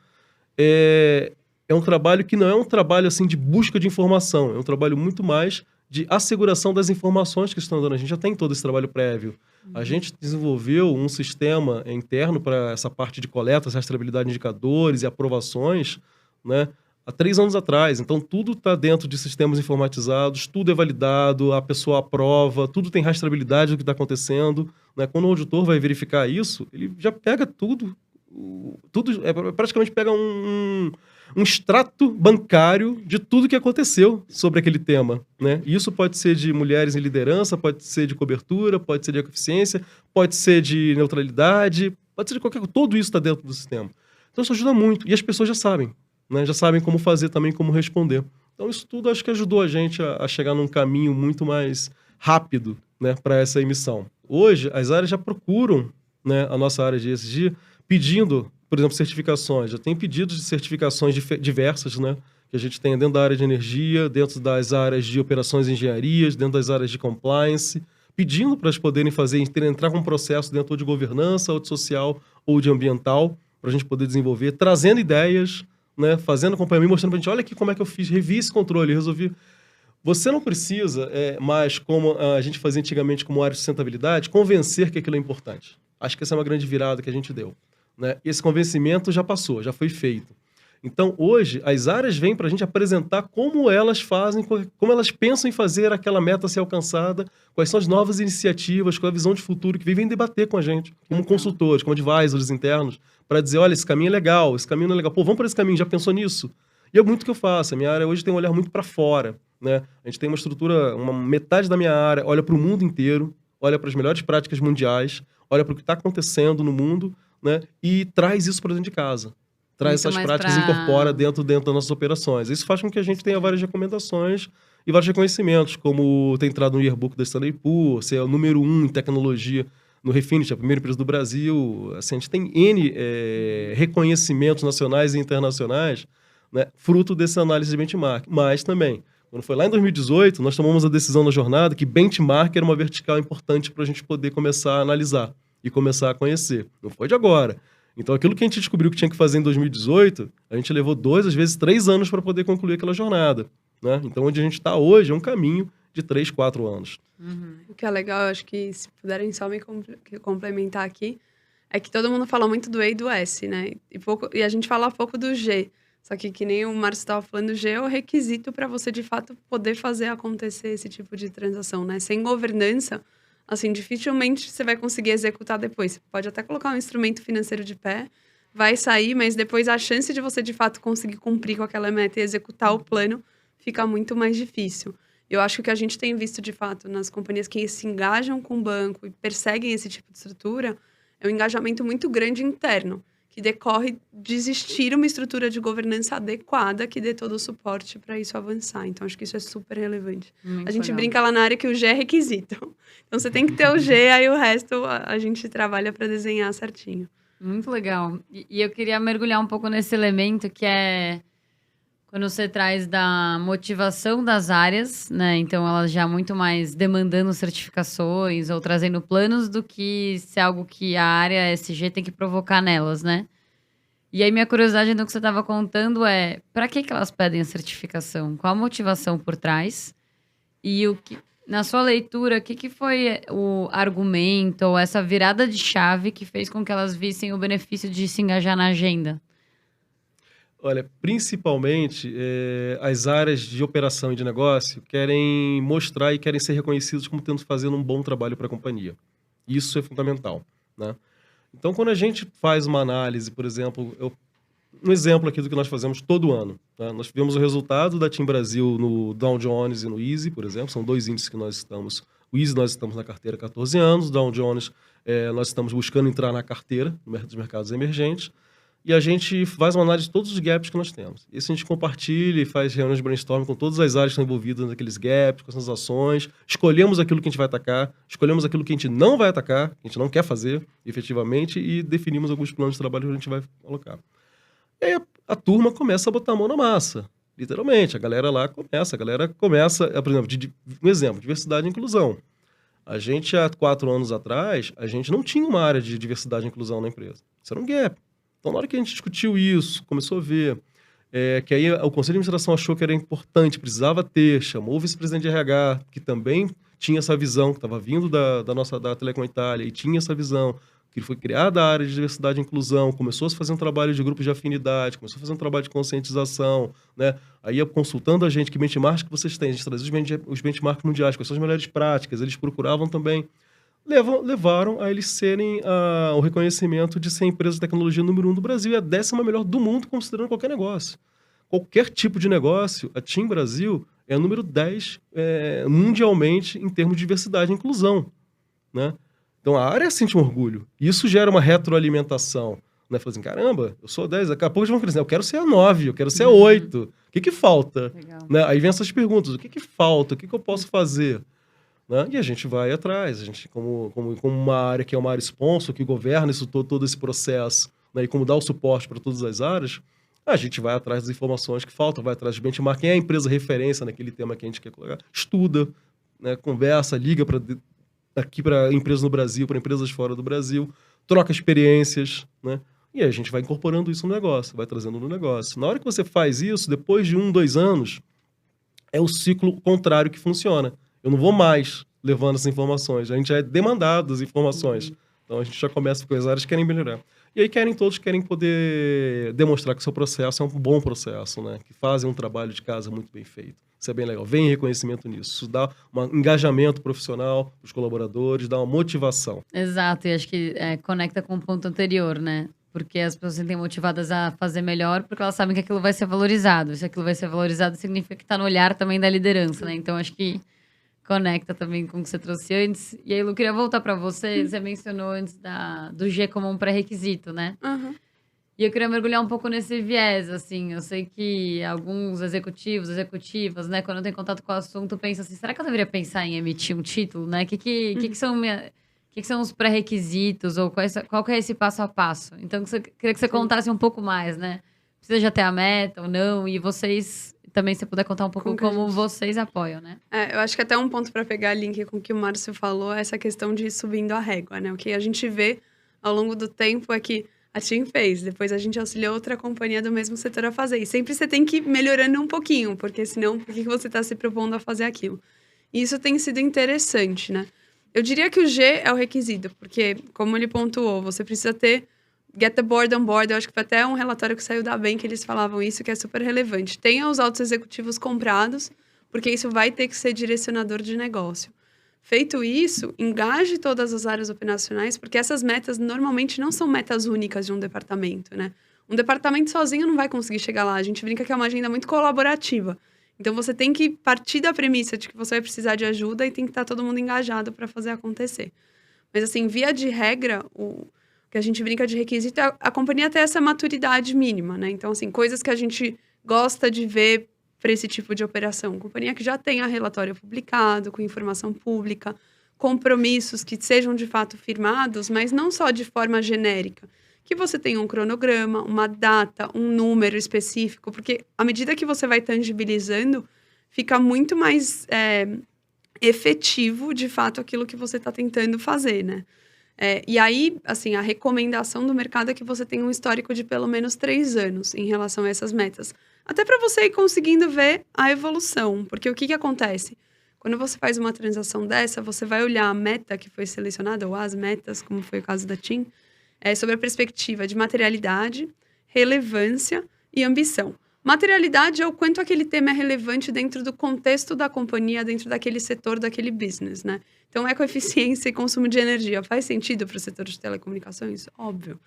é um trabalho que não é um trabalho assim de busca de informação, é um trabalho muito mais de asseguração das informações que estão dando. A gente já tem todo esse trabalho prévio. A gente desenvolveu um sistema interno para essa parte de coleta, rastreabilidade de indicadores e aprovações, né, há 3 anos atrás. Então, tudo está dentro de sistemas informatizados, tudo é validado, a pessoa aprova, tudo tem rastreabilidade do que está acontecendo. Né? Quando o auditor vai verificar isso, ele já pega tudo praticamente pega um extrato bancário de tudo que aconteceu sobre aquele tema, né? E isso pode ser de mulheres em liderança, pode ser de cobertura, pode ser de eficiência, pode ser de neutralidade, pode ser de qualquer coisa. Tudo isso está dentro do sistema. Então isso ajuda muito. E as pessoas já sabem, né? Já sabem como fazer também, como responder. Então isso tudo acho que ajudou a gente a chegar num caminho muito mais rápido, né, para essa emissão. Hoje, as áreas já procuram, né, a nossa área de ESG pedindo, por exemplo, certificações. Já tem pedidos de certificações diversas, né? Que a gente tem dentro da área de energia, dentro das áreas de operações e engenharias, dentro das áreas de compliance, pedindo para elas poderem entrar com um processo dentro de governança, ou de social, ou de ambiental, para a gente poder desenvolver, trazendo ideias, né? Fazendo acompanhamento, mostrando para a gente, olha aqui como é que eu revi esse controle, resolvi. Você não precisa, mais como a gente fazia antigamente como área de sustentabilidade, convencer que aquilo é importante. Acho que essa é uma grande virada que a gente deu. Né? Esse convencimento já passou, já foi feito. Então, hoje, as áreas vêm para a gente apresentar como elas fazem, como elas pensam em fazer aquela meta ser alcançada, quais são as novas iniciativas, qual é a visão de futuro que vêm debater com a gente, como consultores, como advisors internos, para dizer, olha, esse caminho é legal, esse caminho não é legal. Pô, vamos para esse caminho, já pensou nisso? E é muito que eu faço. A minha área hoje tem um olhar muito para fora. Né? A gente tem uma estrutura, metade da minha área olha para o mundo inteiro, olha para as melhores práticas mundiais, olha para o que está acontecendo no mundo, né? E traz isso para dentro de casa. Traz essas práticas e incorpora dentro das nossas operações. Isso faz com que a gente tenha várias recomendações e vários reconhecimentos, como ter entrado no yearbook da Stanley Poor's, ser o número 1 em tecnologia no Refinitiv, a primeira empresa do Brasil. Assim, a gente tem N reconhecimentos nacionais e internacionais, né, fruto dessa análise de benchmark. Mas também, quando foi lá em 2018, nós tomamos a decisão na jornada que benchmark era uma vertical importante para a gente poder começar a analisar e começar a conhecer. Não foi de agora. Então, aquilo que a gente descobriu que tinha que fazer em 2018, a gente levou 2, às vezes 3 anos para poder concluir aquela jornada. Né? Então, onde a gente está hoje é um caminho de 3, 4 anos.
Uhum. O que é legal, eu acho que se puderem só me complementar aqui, é que todo mundo fala muito do E e do S, né? E a gente fala pouco do G. Só que nem o Márcio estava falando, o G é o requisito para você, de fato, poder fazer acontecer esse tipo de transação, né? Sem governança, assim, dificilmente você vai conseguir executar depois. Você pode até colocar um instrumento financeiro de pé, vai sair, mas depois a chance de você, de fato, conseguir cumprir com aquela meta e executar o plano fica muito mais difícil. Eu acho que o que a gente tem visto, de fato, nas companhias que se engajam com o banco e perseguem esse tipo de estrutura, É um engajamento muito grande interno, que decorre de existir uma estrutura de governança adequada que dê todo o suporte para isso avançar. Então, acho que isso é super relevante.
Muito
A gente
legal.
brinca lá na área que o G é requisito. Então, você tem que ter o G, aí o resto a gente trabalha para desenhar certinho.
Muito legal. E eu queria mergulhar um pouco nesse elemento que é quando você traz da motivação das áreas, né? Então, elas já muito mais demandando certificações ou trazendo planos do que ser algo que a área SG tem que provocar nelas, né? E aí, minha curiosidade no que você estava contando é, para que elas pedem a certificação? Qual a motivação por trás? E o que, na sua leitura, o que foi o argumento ou essa virada de chave que fez com que elas vissem o benefício de se engajar na agenda?
Olha, principalmente, as áreas de operação e de negócio querem mostrar e querem ser reconhecidas como tendo fazendo um bom trabalho para a companhia. Isso é fundamental, né? Então, quando a gente faz uma análise, por exemplo, um exemplo aqui do que nós fazemos todo ano, tá? Nós tivemos o resultado da Team Brasil no Dow Jones e no Easy, por exemplo, são 2 índices que nós estamos. O Easy nós estamos na carteira há 14 anos, o Dow Jones nós estamos buscando entrar na carteira dos mercados emergentes, e a gente faz uma análise de todos os gaps que nós temos. Isso a gente compartilha e faz reuniões de brainstorming com todas as áreas que estão envolvidas naqueles gaps, com essas ações. Escolhemos aquilo que a gente vai atacar, escolhemos aquilo que a gente não vai atacar, que a gente não quer fazer, efetivamente, e definimos alguns planos de trabalho que a gente vai colocar. E aí a turma começa a botar a mão na massa, literalmente. A galera começa, por exemplo, um exemplo, diversidade e inclusão. A gente, há 4 anos atrás, a gente não tinha uma área de diversidade e inclusão na empresa. Isso era um gap. Então, na hora que a gente discutiu isso, começou a ver que aí o Conselho de Administração achou que era importante, precisava ter, chamou o vice-presidente de RH, que também tinha essa visão, que estava vindo da Telecom Itália, e tinha essa visão, que foi criada a área de diversidade e inclusão, começou a se fazer um trabalho de grupos de afinidade, começou a fazer um trabalho de conscientização, né? Aí, consultando a gente, que benchmarks que vocês têm, a gente trazia os benchmarks mundiais, quais são as melhores práticas, eles procuravam também, levaram a eles serem o reconhecimento de ser a empresa de tecnologia número 1 do Brasil e a 10ª melhor do mundo, considerando qualquer negócio. Qualquer tipo de negócio, a Team Brasil é a número 10 mundialmente em termos de diversidade e inclusão, né? Então, a área sente um orgulho. Isso gera uma retroalimentação, né? Fala assim, caramba, eu sou 10, daqui a pouco eles vão crescer, eu quero ser a 9, eu quero ser a 8. O que falta? Né? Aí vem essas perguntas, o que falta? O que eu posso fazer? Né? E a gente vai atrás, a gente, como uma área que é uma área sponsor, que governa todo esse processo, né? E como dá o suporte para todas as áreas, a gente vai atrás das informações que faltam, vai atrás de benchmark, quem é a empresa referência naquele tema que a gente quer colocar, estuda, né? Conversa, liga aqui para empresas no Brasil, para empresas fora do Brasil, troca experiências, né? E aí a gente vai incorporando isso no negócio, vai trazendo no negócio. Na hora que você faz isso, depois de 1, 2 anos, é o ciclo contrário que funciona. Eu não vou mais levando essas informações. A gente já é demandado das informações. Então, a gente já começa com as áreas que querem melhorar. E aí, todos querem poder demonstrar que o seu processo é um bom processo, né? Que fazem um trabalho de casa muito bem feito. Isso é bem legal. Vem reconhecimento nisso. Isso dá um engajamento profissional para os colaboradores, dá uma motivação.
Exato. E acho que conecta com o ponto anterior, né? Porque as pessoas se sentem motivadas a fazer melhor porque elas sabem que aquilo vai ser valorizado. Se aquilo vai ser valorizado, significa que está no olhar também da liderança, né? Então, acho que conecta também com o que você trouxe antes. E aí, Lu, queria voltar para você. Você mencionou antes do G como um pré-requisito, né?
Uhum.
E eu queria mergulhar um pouco nesse viés, assim. Eu sei que alguns executivas, né? Quando tem contato com o assunto, pensam assim, será que eu deveria pensar em emitir um título, né? Que são os pré-requisitos? Ou qual que é esse passo a passo? Então, queria que você contasse um pouco mais, né? Precisa já ter a meta ou não? E vocês... Também, se puder contar um pouco como vocês apoiam, né?
Eu acho que até um ponto para pegar link com o que o Márcio falou é essa questão de ir subindo a régua, né? O que a gente vê ao longo do tempo é que a TIM fez, depois a gente auxiliou outra companhia do mesmo setor a fazer. E sempre você tem que ir melhorando um pouquinho, porque senão, por que você está se propondo a fazer aquilo? E isso tem sido interessante, né? Eu diria que o G é o requisito, porque, como ele pontuou, você precisa ter Get the board on board. Eu acho que foi até um relatório que saiu da Bem que eles falavam isso, que é super relevante. Tenha os altos executivos comprados, porque isso vai ter que ser direcionador de negócio. Feito isso, engaje todas as áreas operacionais, porque essas metas normalmente não são metas únicas de um departamento, né? Um departamento sozinho não vai conseguir chegar lá. A gente brinca que é uma agenda muito colaborativa. Então, você tem que partir da premissa de que você vai precisar de ajuda e tem que estar todo mundo engajado para fazer acontecer. Mas, assim, via de regra, que a gente brinca de requisito, é a companhia ter essa maturidade mínima, né? Então, assim, coisas que a gente gosta de ver para esse tipo de operação. Companhia que já tenha relatório publicado, com informação pública, compromissos que sejam de fato firmados, mas não só de forma genérica. Que você tenha um cronograma, uma data, um número específico, porque à medida que você vai tangibilizando, fica muito mais efetivo, de fato, aquilo que você está tentando fazer, né? E aí, assim, a recomendação do mercado é que você tenha um histórico de pelo menos 3 anos em relação a essas metas. Até para você ir conseguindo ver a evolução. Porque o que acontece? Quando você faz uma transação dessa, você vai olhar a meta que foi selecionada, ou as metas, como foi o caso da TIM, sobre a perspectiva de materialidade, relevância e ambição. Materialidade é o quanto aquele tema é relevante dentro do contexto da companhia, dentro daquele setor, daquele business, né? Então, ecoeficiência e consumo de energia faz sentido para o setor de telecomunicações? Óbvio.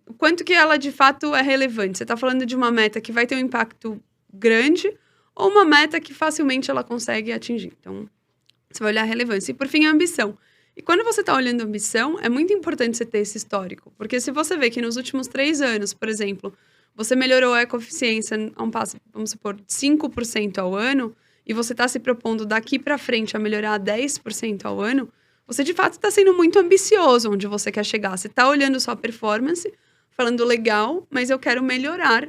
O quanto que ela, de fato, é relevante? Você está falando de uma meta que vai ter um impacto grande ou uma meta que facilmente ela consegue atingir? Então, você vai olhar a relevância. E, por fim, a ambição. E quando você está olhando a ambição, é muito importante você ter esse histórico. Porque se você vê que nos últimos 3 anos, por exemplo, você melhorou a ecoeficiência a um passo, vamos supor, 5% ao ano, e você está se propondo daqui para frente a melhorar 10% ao ano, você de fato está sendo muito ambicioso onde você quer chegar. Você está olhando sua performance, falando legal, mas eu quero melhorar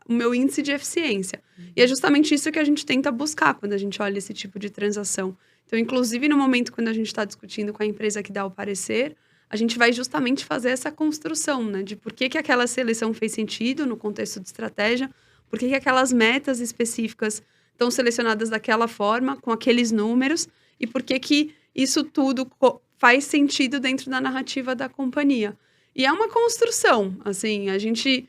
o meu índice de eficiência. E é justamente isso que a gente tenta buscar quando a gente olha esse tipo de transação. Então, inclusive, no momento quando a gente está discutindo com a empresa que dá o parecer, a gente vai justamente fazer essa construção, né? De por que aquela seleção fez sentido no contexto de estratégia, por que aquelas metas específicas estão selecionadas daquela forma, com aqueles números, e por que isso tudo faz sentido dentro da narrativa da companhia. E é uma construção, assim, a gente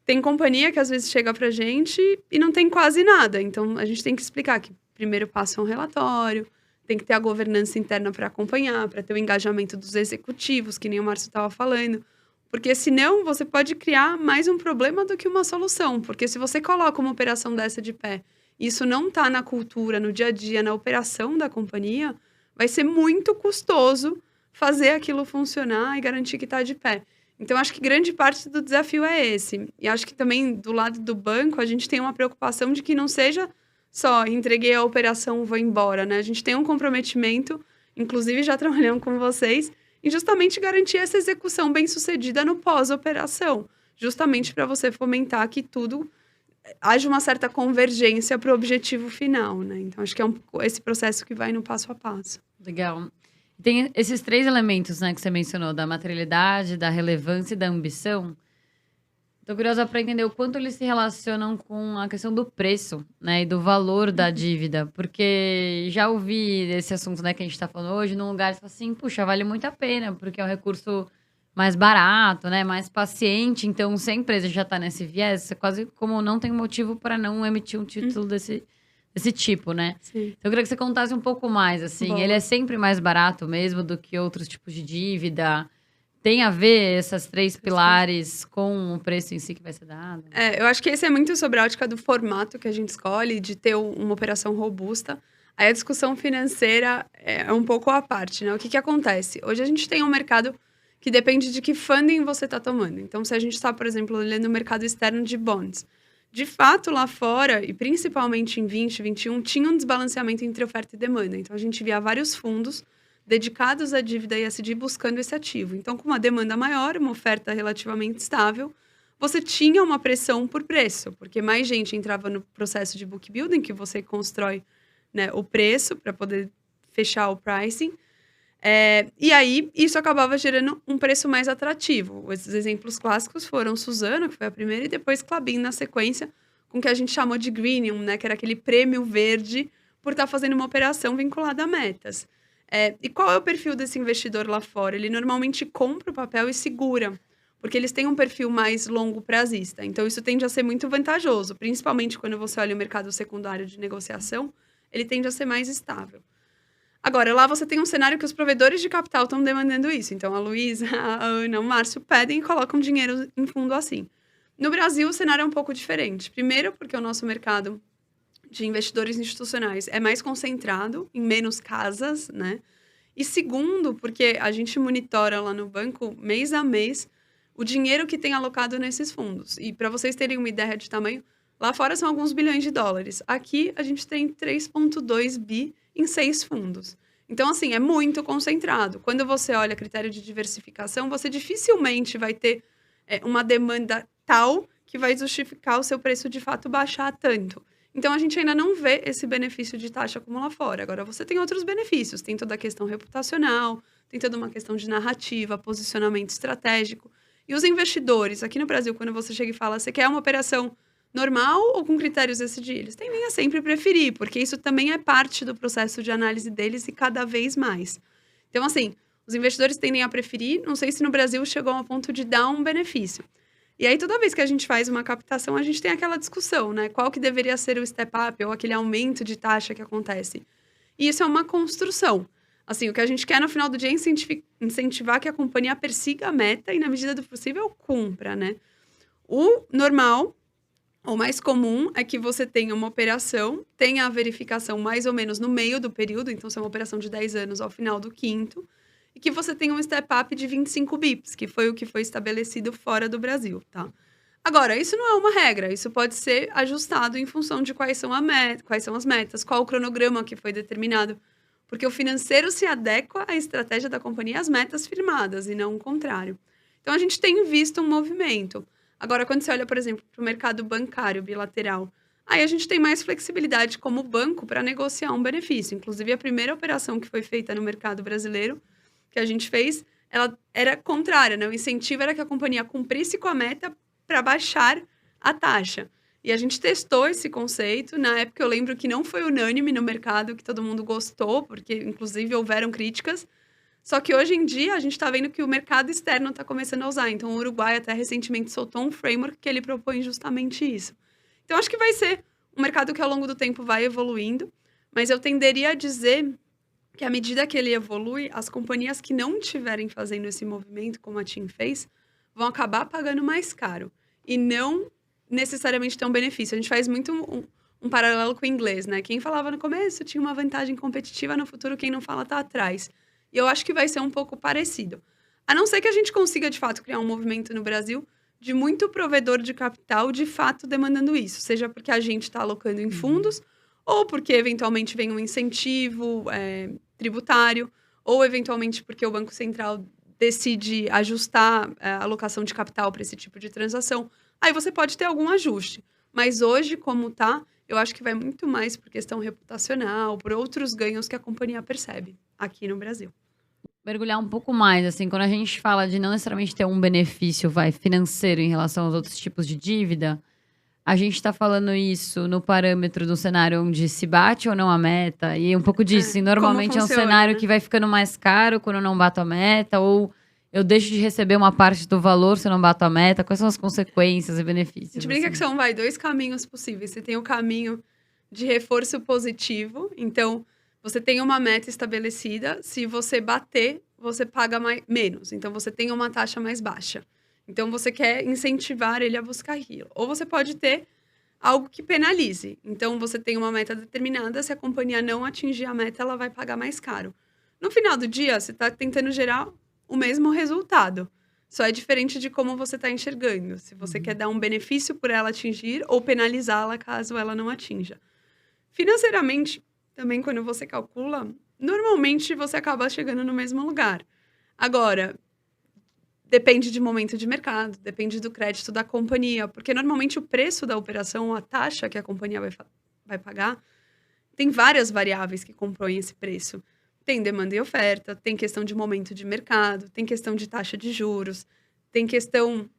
tem companhia que às vezes chega pra gente e não tem quase nada. Então, a gente tem que explicar que primeiro passo é um relatório, tem que ter a governança interna para acompanhar, para ter o engajamento dos executivos, que nem o Márcio estava falando. Porque senão você pode criar mais um problema do que uma solução. Porque se você coloca uma operação dessa de pé, e isso não está na cultura, no dia a dia, na operação da companhia, vai ser muito custoso fazer aquilo funcionar e garantir que está de pé. Então, acho que grande parte do desafio é esse. E acho que também, do lado do banco, a gente tem uma preocupação de que não seja só entreguei a operação, vou embora, né? A gente tem um comprometimento, inclusive já trabalhando com vocês, em justamente garantir essa execução bem-sucedida no pós-operação. Justamente para você fomentar que tudo haja uma certa convergência para o objetivo final, né? Então, acho que é esse processo que vai no passo a passo.
Legal. Tem esses 3 elementos, né, que você mencionou, da materialidade, da relevância e da ambição. Tô curiosa para entender o quanto eles se relacionam com a questão do preço, né, e do valor da dívida. Porque já ouvi esse assunto, né, que a gente está falando hoje, num lugar que fala assim, puxa, vale muito a pena, porque é um recurso mais barato, né, mais paciente. Então, se a empresa já está nesse viés, você quase como não tem motivo para não emitir um título desse tipo, né?
Sim.
Então, eu queria que você contasse um pouco mais, assim.
Bom.
Ele é sempre mais barato mesmo do que outros tipos de dívida? Tem a ver essas 3 pilares com o preço em si que vai ser dado?
Eu acho que esse é muito sobre a ótica do formato que a gente escolhe, de ter uma operação robusta. Aí a discussão financeira é um pouco à parte, né? O que acontece? Hoje a gente tem um mercado que depende de que funding você está tomando. Então, se a gente está, por exemplo, olhando o mercado externo de bonds, de fato, lá fora, e principalmente em 2021, tinha um desbalanceamento entre oferta e demanda. Então, a gente via vários fundos dedicados à dívida ESG buscando esse ativo. Então, com uma demanda maior, uma oferta relativamente estável, você tinha uma pressão por preço, porque mais gente entrava no processo de book building, que você constrói, né, o preço para poder fechar o pricing. E aí, isso acabava gerando um preço mais atrativo. Esses exemplos clássicos foram Suzano, que foi a primeira, e depois Klabin na sequência, com o que a gente chamou de greenium, né, que era aquele prêmio verde por estar fazendo uma operação vinculada a metas. E qual é o perfil desse investidor lá fora? Ele normalmente compra o papel e segura, porque eles têm um perfil mais longo prazista. Então, isso tende a ser muito vantajoso, principalmente quando você olha o mercado secundário de negociação, ele tende a ser mais estável. Agora, lá você tem um cenário que os provedores de capital estão demandando isso. Então, a Luísa, a Ana, o Márcio pedem e colocam dinheiro em fundo assim. No Brasil, o cenário é um pouco diferente. Primeiro, porque o nosso mercado de investidores institucionais é mais concentrado em menos casas, né? E segundo, porque a gente monitora lá no banco, mês a mês, o dinheiro que tem alocado nesses fundos. E para vocês terem uma ideia de tamanho, lá fora são alguns bilhões de dólares. Aqui a gente tem 3,2 bi em 6 fundos. Então, assim, é muito concentrado. Quando você olha critério de diversificação, você dificilmente vai ter uma demanda tal que vai justificar o seu preço de fato baixar tanto. Então, a gente ainda não vê esse benefício de taxa como lá fora. Agora, você tem outros benefícios. Tem toda a questão reputacional, tem toda uma questão de narrativa, posicionamento estratégico. E os investidores, aqui no Brasil, quando você chega e fala, você quer uma operação normal ou com critérios ESG? Eles tendem a sempre preferir, porque isso também é parte do processo de análise deles e cada vez mais. Então, assim, os investidores tendem a preferir, não sei se no Brasil chegou a um ponto de dar um benefício. E aí, toda vez que a gente faz uma captação, a gente tem aquela discussão, né? Qual que deveria ser o step-up ou aquele aumento de taxa que acontece? E isso é uma construção. Assim, o que a gente quer no final do dia é incentivar que a companhia persiga a meta e, na medida do possível, cumpra, né? O normal, o mais comum, é que você tenha uma operação, tenha a verificação mais ou menos no meio do período, então, se é uma operação de 10 anos ao final do 5º, e que você tenha um step-up de 25 bips, que foi o que foi estabelecido fora do Brasil, tá? Agora, isso não é uma regra, isso pode ser ajustado em função de quais são as metas, qual o cronograma que foi determinado, porque o financeiro se adequa à estratégia da companhia e às metas firmadas, e não o contrário. Então, a gente tem visto um movimento. Agora, quando você olha, por exemplo, para o mercado bancário bilateral, aí a gente tem mais flexibilidade como banco para negociar um benefício. Inclusive, a primeira operação que foi feita no mercado brasileiro, que a gente fez, ela era contrária, né? O incentivo era que a companhia cumprisse com a meta para baixar a taxa. E a gente testou esse conceito. Na época, eu lembro que não foi unânime no mercado, que todo mundo gostou, porque, inclusive, houveram críticas. Só que, hoje em dia, a gente está vendo que o mercado externo está começando a usar. Então, o Uruguai até recentemente soltou um framework que ele propõe justamente isso. Então, acho que vai ser um mercado que, ao longo do tempo, vai evoluindo. Mas eu tenderia a dizer que, à medida que ele evolui, as companhias que não estiverem fazendo esse movimento, como a TIM fez, vão acabar pagando mais caro. E não necessariamente ter um benefício. A gente faz muito um paralelo com o inglês, né? Quem falava no começo tinha uma vantagem competitiva, no futuro quem não fala tá atrás. E eu acho que vai ser um pouco parecido. A não ser que a gente consiga, de fato, criar um movimento no Brasil de muito provedor de capital, de fato, demandando isso. Seja porque a gente está alocando em fundos, ou porque, eventualmente, vem um incentivo tributário, ou, eventualmente, porque o Banco Central decide ajustar a alocação de capital para esse tipo de transação. Aí você pode ter algum ajuste. Mas hoje, como tá, eu acho que vai muito mais por questão reputacional, por outros ganhos que a companhia percebe aqui no Brasil.
Mergulhar um pouco mais, assim, quando a gente fala de não necessariamente ter um benefício, financeiro em relação aos outros tipos de dívida, a gente está falando isso no parâmetro do cenário onde se bate ou não a meta, e um pouco disso, normalmente
funciona,
é um cenário,
né?
que vai ficando mais caro quando eu não bato a meta, ou eu deixo de receber uma parte do valor se eu não bato a meta. Quais são as consequências e benefícios?
A gente brinca
assim?
que são, 2 caminhos possíveis. Você tem o caminho de reforço positivo. Então, você tem uma meta estabelecida. Se você bater, você paga menos. Então, você tem uma taxa mais baixa. Então, você quer incentivar ele a buscar aquilo. Ou você pode ter algo que penalize. Então, você tem uma meta determinada. Se a companhia não atingir a meta, ela vai pagar mais caro. No final do dia, você está tentando gerar o mesmo resultado. Só é diferente de como você está enxergando. Se você quer dar um benefício por ela atingir ou penalizá-la caso ela não atinja. Financeiramente, também quando você calcula, normalmente você acaba chegando no mesmo lugar. Agora, depende de momento de mercado, depende do crédito da companhia, porque normalmente o preço da operação, a taxa que a companhia vai pagar, tem várias variáveis que compõem esse preço. Tem demanda e oferta, tem questão de momento de mercado, tem questão de taxa de juros, tem questão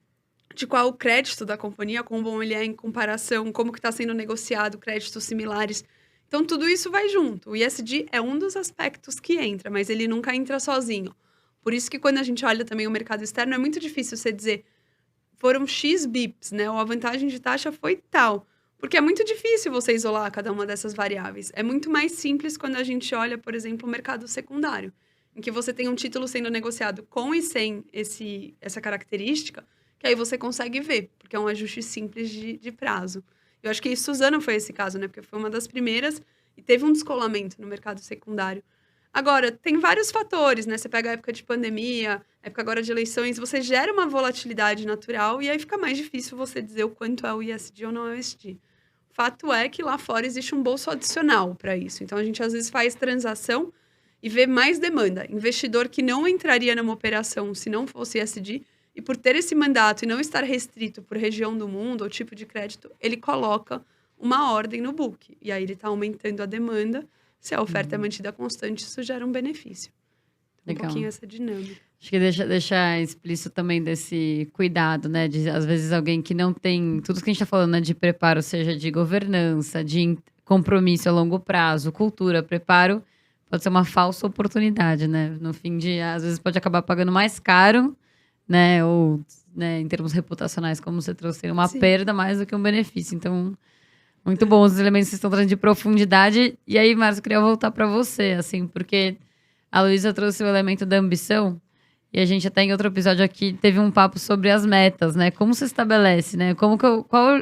de qual o crédito da companhia, como bom ele é em comparação, como que está sendo negociado créditos similares. Então, tudo isso vai junto. O ESG é um dos aspectos que entra, mas ele nunca entra sozinho. Por isso que quando a gente olha também o mercado externo, é muito difícil você dizer foram X bips, né? Ou a vantagem de taxa foi tal. Porque é muito difícil você isolar cada uma dessas variáveis. É muito mais simples quando a gente olha, por exemplo, o mercado secundário, em que você tem um título sendo negociado com e sem essa característica, que aí você consegue ver, porque é um ajuste simples de prazo. Eu acho que Suzano foi esse caso, né? Porque foi uma das primeiras e teve um descolamento no mercado secundário. Agora, tem vários fatores, né? Você pega a época de pandemia, época agora de eleições, você gera uma volatilidade natural e aí fica mais difícil você dizer o quanto é o ISD ou não é o ISD. Fato é que lá fora existe um bolso adicional para isso. Então, a gente às vezes faz transação e vê mais demanda. Investidor que não entraria numa operação se não fosse ISD, e por ter esse mandato e não estar restrito por região do mundo ou tipo de crédito, ele coloca uma ordem no book. E aí ele está aumentando a demanda. Se a oferta é mantida constante, isso gera um benefício. Um
Legal.
pouquinho essa dinâmica.
Acho que deixar explícito também desse cuidado, né? De, às vezes, alguém que não tem... Tudo que a gente está falando, né? De preparo, seja de governança, de compromisso a longo prazo, cultura, preparo, pode ser uma falsa oportunidade, né? No fim de... Às vezes pode acabar pagando mais caro, né? Ou, né, em termos reputacionais, como você trouxe, uma
Sim.
perda mais do que um benefício. Então, muito bom os elementos que vocês estão trazendo de profundidade. E aí, Márcio, eu queria voltar para você, assim, porque a Luísa trouxe o elemento da ambição. E a gente até em outro episódio aqui teve um papo sobre as metas, né? Como se estabelece, né? Qual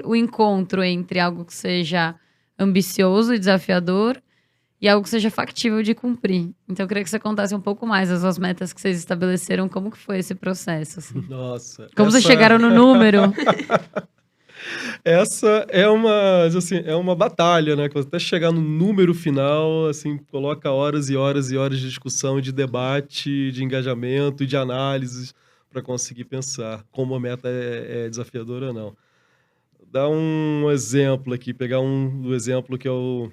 o encontro entre algo que seja ambicioso e desafiador e algo que seja factível de cumprir. Então, eu queria que você contasse um pouco mais as suas metas que vocês estabeleceram, como que foi esse processo, assim.
Nossa.
Como vocês chegaram no número.
Essa é uma batalha, né? Que até chegar no número final, assim, coloca horas e horas e horas de discussão, de debate, de engajamento e de análises para conseguir pensar como a meta é desafiadora ou não. Dar um exemplo aqui, pegar do exemplo que é o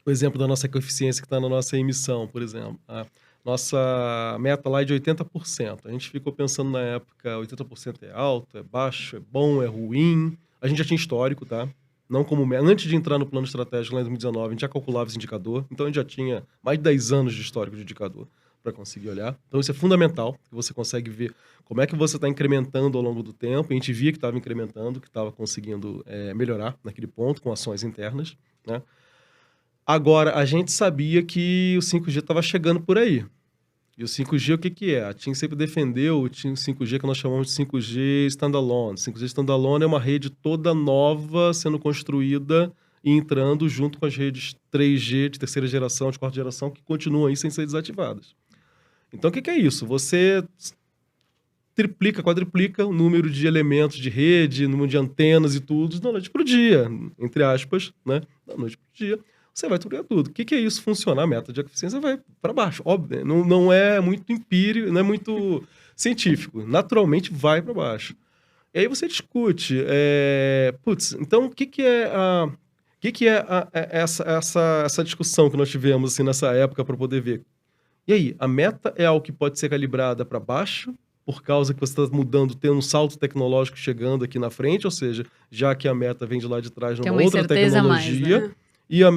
exemplo da nossa coeficiência que está na nossa emissão, por exemplo. A nossa meta lá é de 80%. A gente ficou pensando na época, 80% é alto, é baixo, é bom, é ruim. A gente já tinha histórico, tá? Não como meta. Antes de entrar no plano estratégico lá em 2019, a gente já calculava esse indicador. Então, a gente já tinha mais de 10 anos de histórico de indicador para conseguir olhar. Então, isso é fundamental, que você consegue ver como é que você está incrementando ao longo do tempo. E a gente via que estava incrementando, que estava conseguindo melhorar naquele ponto com ações internas, né? Agora, a gente sabia que o 5G estava chegando por aí. E o 5G, o que que é? A TIM sempre defendeu o 5G que nós chamamos de 5G Standalone. 5G Standalone é uma rede toda nova sendo construída e entrando junto com as redes 3G de terceira geração, de quarta geração, que continuam aí sem ser desativadas. Então, o que que é isso? Você triplica, quadriplica o número de elementos de rede, número de antenas e tudo, da noite para o dia, entre aspas, né? Da noite para o dia. Você vai triplicar tudo. O que que é isso funcionar? A meta de eficiência vai para baixo. Óbvio, não é muito empírico, não é muito científico. Naturalmente vai para baixo. E aí você discute, então o que que é essa discussão que nós tivemos assim, nessa época para poder ver? E aí, a meta é algo que pode ser calibrada para baixo, por causa que você está mudando, tendo um salto tecnológico chegando aqui na frente, ou seja, já que a meta vem de lá de trás
Tem
numa
uma
outra
incerteza a mais,
tecnologia,
né?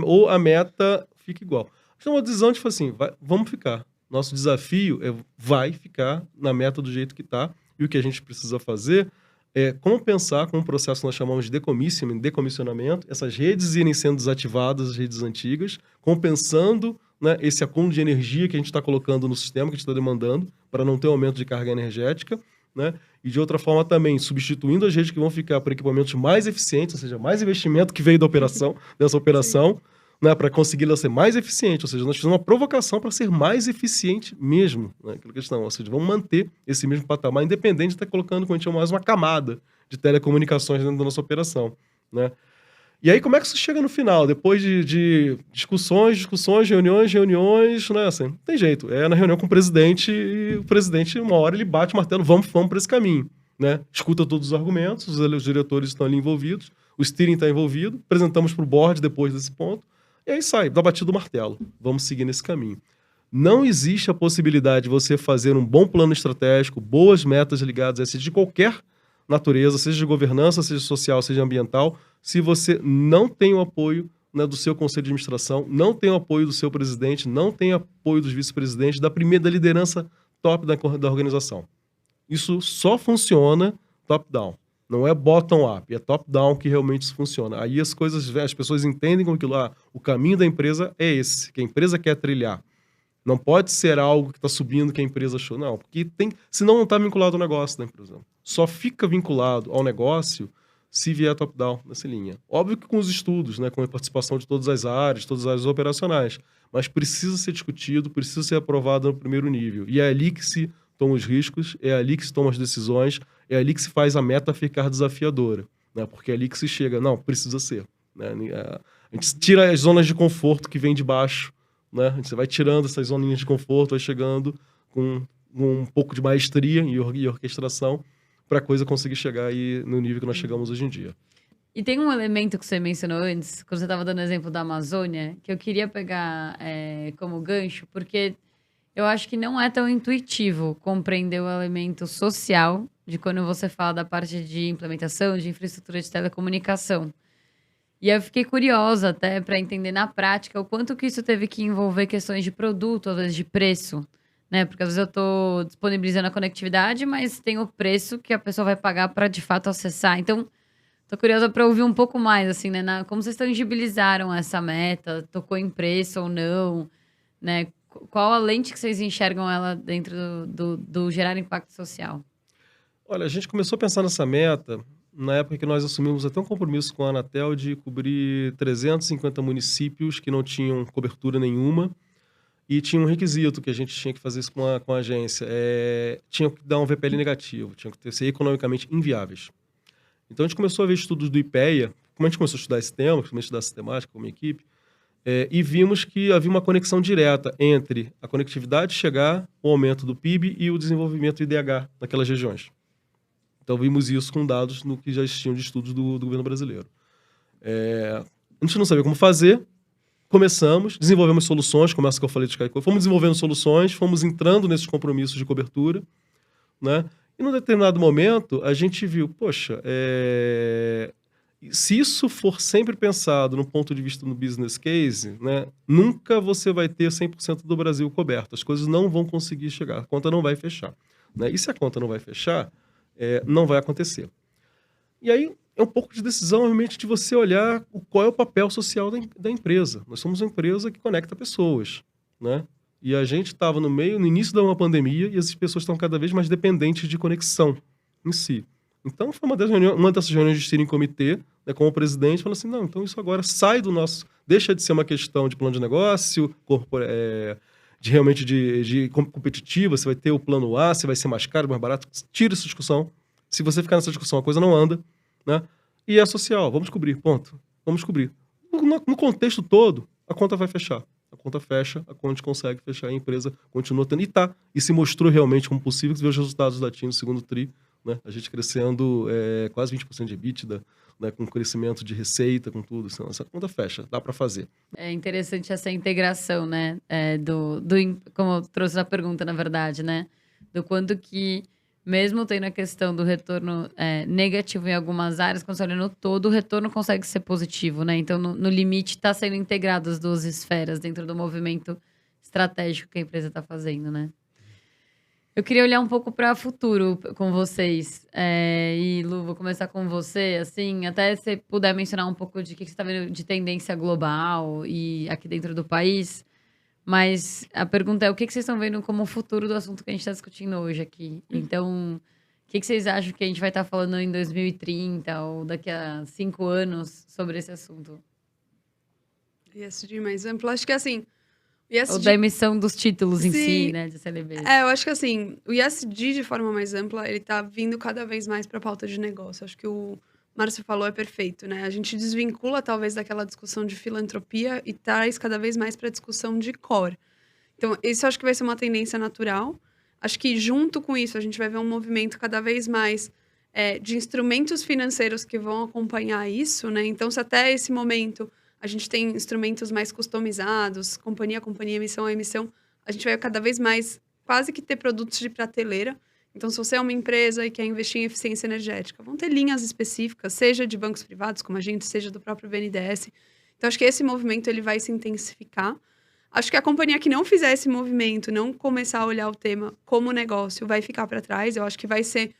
ou a meta fica igual. Então, uma decisão de, assim, vamos ficar. Nosso desafio vai ficar na meta do jeito que está, e o que a gente precisa fazer é compensar com um processo que nós chamamos de decomissionamento, essas redes irem sendo desativadas, as redes antigas, compensando, né, esse acúmulo de energia que a gente está colocando no sistema, que a gente está demandando, para não ter um aumento de carga energética, né? E de outra forma também, substituindo as redes que vão ficar por equipamentos mais eficientes, ou seja, mais investimento que veio da operação, dessa operação, né, para conseguir ela ser mais eficiente. Ou seja, nós fizemos uma provocação para ser mais eficiente mesmo, né, aquela questão. Ou seja, vamos manter esse mesmo patamar, independente de estar colocando, como a gente chama, mais uma camada de telecomunicações dentro da nossa operação, né? E aí, como é que isso chega no final? Depois de discussões, reuniões, né? Assim, não tem jeito. É na reunião com o presidente, e o presidente, uma hora, ele bate o martelo, vamos para esse caminho, né? Escuta todos os argumentos, os diretores estão ali envolvidos, o steering está envolvido, apresentamos para o board depois desse ponto, e aí sai, dá batida do martelo. Vamos seguir nesse caminho. Não existe a possibilidade de você fazer um bom plano estratégico, boas metas ligadas a esse de qualquer natureza, seja de governança, seja social, seja ambiental, se você não tem o apoio, né, do seu conselho de administração, não tem o apoio do seu presidente, não tem apoio dos vice-presidentes, da liderança top da organização. Isso só funciona top-down. Não é bottom-up, é top-down que realmente isso funciona. Aí as pessoas entendem como aquilo lá, o caminho da empresa é esse, que a empresa quer trilhar. Não pode ser algo que está subindo que a empresa achou. Não, porque senão não está vinculado ao negócio da empresa. Só fica vinculado ao negócio se vier top-down nessa linha. Óbvio que com os estudos, né, com a participação de todas as áreas operacionais. mas precisa ser discutido, precisa ser aprovado no primeiro nível. E é ali que se toma os riscos, é ali que se tomam as decisões, é ali que se faz a meta ficar desafiadora, né? Porque é ali que se chega, não, precisa ser, né? A gente tira as zonas de conforto que vem de baixo, né? A gente vai tirando essas zoninhas de conforto, vai chegando com um pouco de maestria e orquestração para a coisa conseguir chegar aí no nível que nós chegamos hoje em dia.
E tem um elemento que você mencionou antes, quando você estava dando o exemplo da Amazônia, que eu queria pegar como gancho, porque eu acho que não é tão intuitivo compreender o elemento social de quando você fala da parte de implementação de infraestrutura de telecomunicação. E eu fiquei curiosa até para entender na prática o quanto que isso teve que envolver questões de produto, às vezes de preço, né? Porque às vezes eu estou disponibilizando a conectividade, mas tem o preço que a pessoa vai pagar para de fato acessar. Então, tô curiosa para ouvir um pouco mais, assim, né? Como vocês tangibilizaram essa meta? Tocou em preço ou não? Né? Qual a lente que vocês enxergam ela dentro do gerar impacto social?
Olha, a gente começou a pensar nessa meta na época que nós assumimos até um compromisso com a Anatel de cobrir 350 municípios que não tinham cobertura nenhuma e tinha um requisito que a gente tinha que fazer isso com a agência. Tinha que dar um VPL negativo, tinha que ser economicamente inviáveis. Então a gente começou a ver estudos do IPEA, como a gente começou a estudar esse tema, começou a estudar sistemática com a minha equipe, e vimos que havia uma conexão direta entre a conectividade chegar, o aumento do PIB e o desenvolvimento do IDH naquelas regiões. Então vimos isso com dados no que já existiam de estudos do governo brasileiro. A gente não sabia como fazer, começamos, desenvolvemos soluções, como essa que eu falei de Skyco, fomos desenvolvendo soluções, fomos entrando nesses compromissos de cobertura, né? E num determinado momento, a gente viu, poxa, se isso for sempre pensado no ponto de vista no business case, né, nunca você vai ter 100% do Brasil coberto. As coisas não vão conseguir chegar, a conta não vai fechar, né? E se a conta não vai fechar, não vai acontecer. E aí é um pouco de decisão, realmente, de você olhar qual é o papel social da empresa. Nós somos uma empresa que conecta pessoas, né? E a gente estava no início de uma pandemia, e essas pessoas estão cada vez mais dependentes de conexão em si. Então, foi uma dessas reuniões de steering comitê, né, com o presidente, falando assim, não, então isso agora sai do nosso... Deixa de ser uma questão de plano de negócio, de competitiva, você vai ter o plano A, você vai ser mais caro, mais barato. Tira essa discussão. Se você ficar nessa discussão, a coisa não anda, né? E é social, vamos cobrir, ponto. Vamos cobrir. No contexto todo, a conta vai fechar. A conta fecha, a conta consegue fechar, a empresa continua tendo. E se mostrou realmente como possível, que você vê os resultados da TIM no segundo TRI, né? A gente crescendo quase 20% de EBITDA, né? Com crescimento de receita, com tudo. Assim, essa conta fecha, dá para fazer.
É interessante essa integração, né? Como eu trouxe na pergunta, na verdade, né? Do quanto que, mesmo tendo a questão do retorno negativo em algumas áreas, quando você olha no todo, o retorno consegue ser positivo, né? Então, no limite, está sendo integrado as duas esferas dentro do movimento estratégico que a empresa está fazendo, né? Eu queria olhar um pouco para o futuro com vocês. E, Lu, vou começar com você, assim, até se você puder mencionar um pouco de o que você está vendo de tendência global e aqui dentro do país. Mas a pergunta é, o que vocês estão vendo como o futuro do assunto que a gente está discutindo hoje aqui? Então, o que vocês acham que a gente vai estar falando em 2030 ou daqui a 5 anos sobre esse assunto?
ESG mais amplo, acho que assim...
Ou da emissão dos títulos em si, né, de CLBs.
Eu acho que assim, o ESG de forma mais ampla, ele tá vindo cada vez mais para a pauta de negócio. Acho que o Márcio falou é perfeito, né? A gente desvincula talvez daquela discussão de filantropia e traz cada vez mais para a discussão de core. Então, isso acho que vai ser uma tendência natural. Acho que junto com isso, a gente vai ver um movimento cada vez mais de instrumentos financeiros que vão acompanhar isso, né? Então, se até esse momento... A gente tem instrumentos mais customizados, companhia a companhia, emissão a emissão. A gente vai cada vez mais quase que ter produtos de prateleira. Então, se você é uma empresa e quer investir em eficiência energética, vão ter linhas específicas, seja de bancos privados, como a gente, seja do próprio BNDES. Então, acho que esse movimento ele vai se intensificar. Acho que a companhia que não fizer esse movimento, não começar a olhar o tema como negócio, vai ficar para trás. Eu acho que vai ser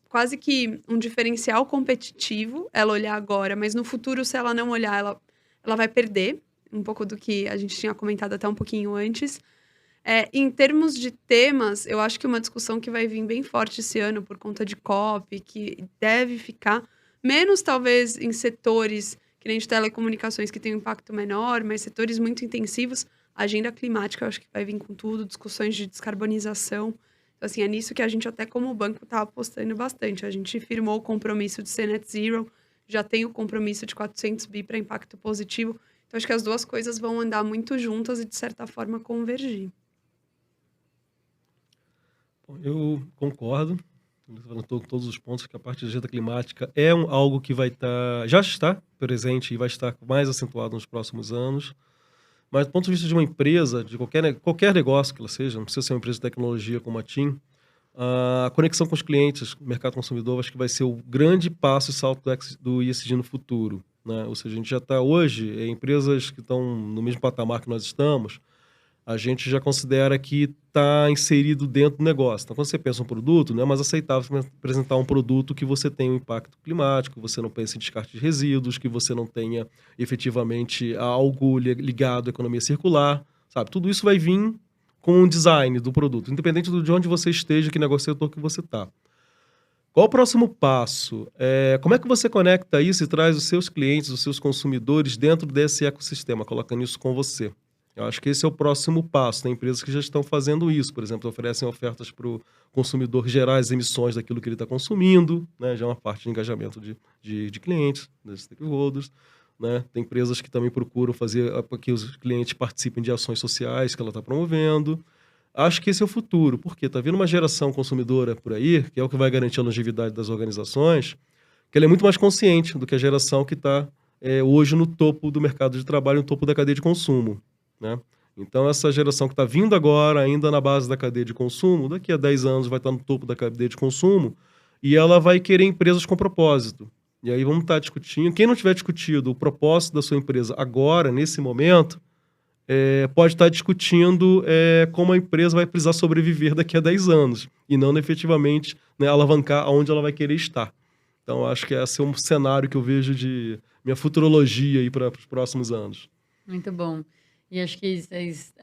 quase que um diferencial competitivo ela olhar agora, mas no futuro, se ela não olhar, ela vai perder um pouco do que a gente tinha comentado até um pouquinho antes. Em termos de temas, eu acho que uma discussão que vai vir bem forte esse ano por conta de COP, que deve ficar menos talvez em setores que nem de telecomunicações, que tem um impacto menor, mas setores muito intensivos, a agenda climática eu acho que vai vir com tudo, discussões de descarbonização. Então, assim, é nisso que a gente até como banco está apostando bastante. A gente firmou o compromisso de ser net zero, já tem o compromisso de 400 bi para impacto positivo. Então, acho que as duas coisas vão andar muito juntas e, de certa forma, convergir.
Eu concordo com todos os pontos que a parte de agenda climática é algo que vai estar, já está presente e vai estar mais acentuado nos próximos anos. Mas do ponto de vista de uma empresa, de qualquer negócio que ela seja, não precisa ser uma empresa de tecnologia como a TIM, a conexão com os clientes, o mercado consumidor, acho que vai ser o grande passo e salto do ESG no futuro, né? Ou seja, a gente já está hoje, empresas que estão no mesmo patamar que nós estamos, a gente já considera que está inserido dentro do negócio. Então, quando você pensa um produto, não é mais aceitável você apresentar um produto que você tenha um impacto climático, que você não pense em descarte de resíduos, que você não tenha efetivamente algo ligado à economia circular, sabe? Tudo isso vai vir com um design do produto, independente de onde você esteja, que negociador que você está. Qual o próximo passo? Como é que você conecta isso e traz os seus clientes, os seus consumidores dentro desse ecossistema, colocando isso com você? Eu acho que esse é o próximo passo. Tem empresas que já estão fazendo isso, por exemplo, oferecem ofertas para o consumidor gerar as emissões daquilo que ele está consumindo, né? Já é uma parte de engajamento de clientes, dos stakeholders, né? Tem empresas que também procuram fazer que os clientes participem de ações sociais que ela está promovendo. Acho que esse é o futuro, porque está vindo uma geração consumidora por aí, que é o que vai garantir a longevidade das organizações, que ela é muito mais consciente do que a geração que está hoje no topo do mercado de trabalho, no topo da cadeia de consumo, né? Então, essa geração que está vindo agora, ainda na base da cadeia de consumo, daqui a 10 anos vai estar no topo da cadeia de consumo, e ela vai querer empresas com propósito. E aí vamos estar discutindo. Quem não tiver discutido o propósito da sua empresa agora, nesse momento, pode estar discutindo como a empresa vai precisar sobreviver daqui a 10 anos, e não efetivamente, né, alavancar aonde ela vai querer estar. Então, acho que esse é um cenário que eu vejo de minha futurologia aí para os próximos anos.
Muito bom. E acho que vocês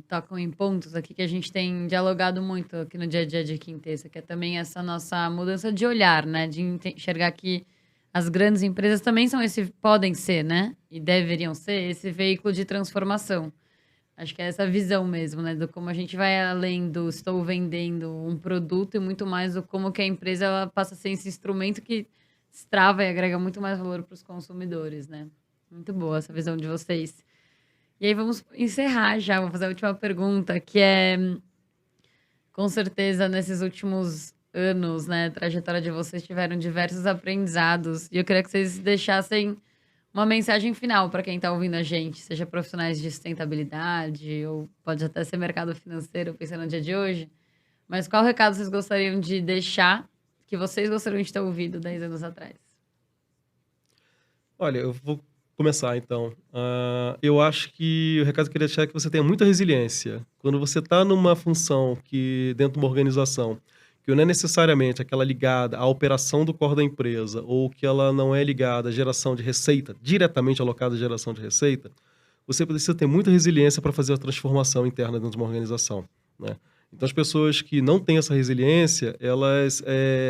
tocam em pontos aqui que a gente tem dialogado muito aqui no dia a dia de Quintessa, que é também essa nossa mudança de olhar, né? De enxergar que as grandes empresas também podem ser, né? E deveriam ser esse veículo de transformação. Acho que é essa visão mesmo, né? Do como a gente vai além do estou vendendo um produto e muito mais do como que a empresa ela passa a ser esse instrumento que destrava e agrega muito mais valor para os consumidores, né? Muito boa essa visão de vocês. E aí vamos encerrar já, vou fazer a última pergunta, que é, com certeza, nesses últimos anos, né, a trajetória de vocês tiveram diversos aprendizados, e eu queria que vocês deixassem uma mensagem final para quem está ouvindo a gente, seja profissionais de sustentabilidade, ou pode até ser mercado financeiro, pensando no dia de hoje, mas qual recado vocês gostariam de deixar, que vocês gostariam de ter ouvido 10 anos atrás?
Olha, eu vou começar então. Eu acho que o recado que eu queria deixar é que você tenha muita resiliência. Quando você está numa função que, dentro de uma organização, que não é necessariamente aquela ligada à operação do core da empresa, ou que ela não é ligada à geração de receita, diretamente alocada à geração de receita, você precisa ter muita resiliência para fazer a transformação interna dentro de uma organização, né? Então, as pessoas que não têm essa resiliência, elas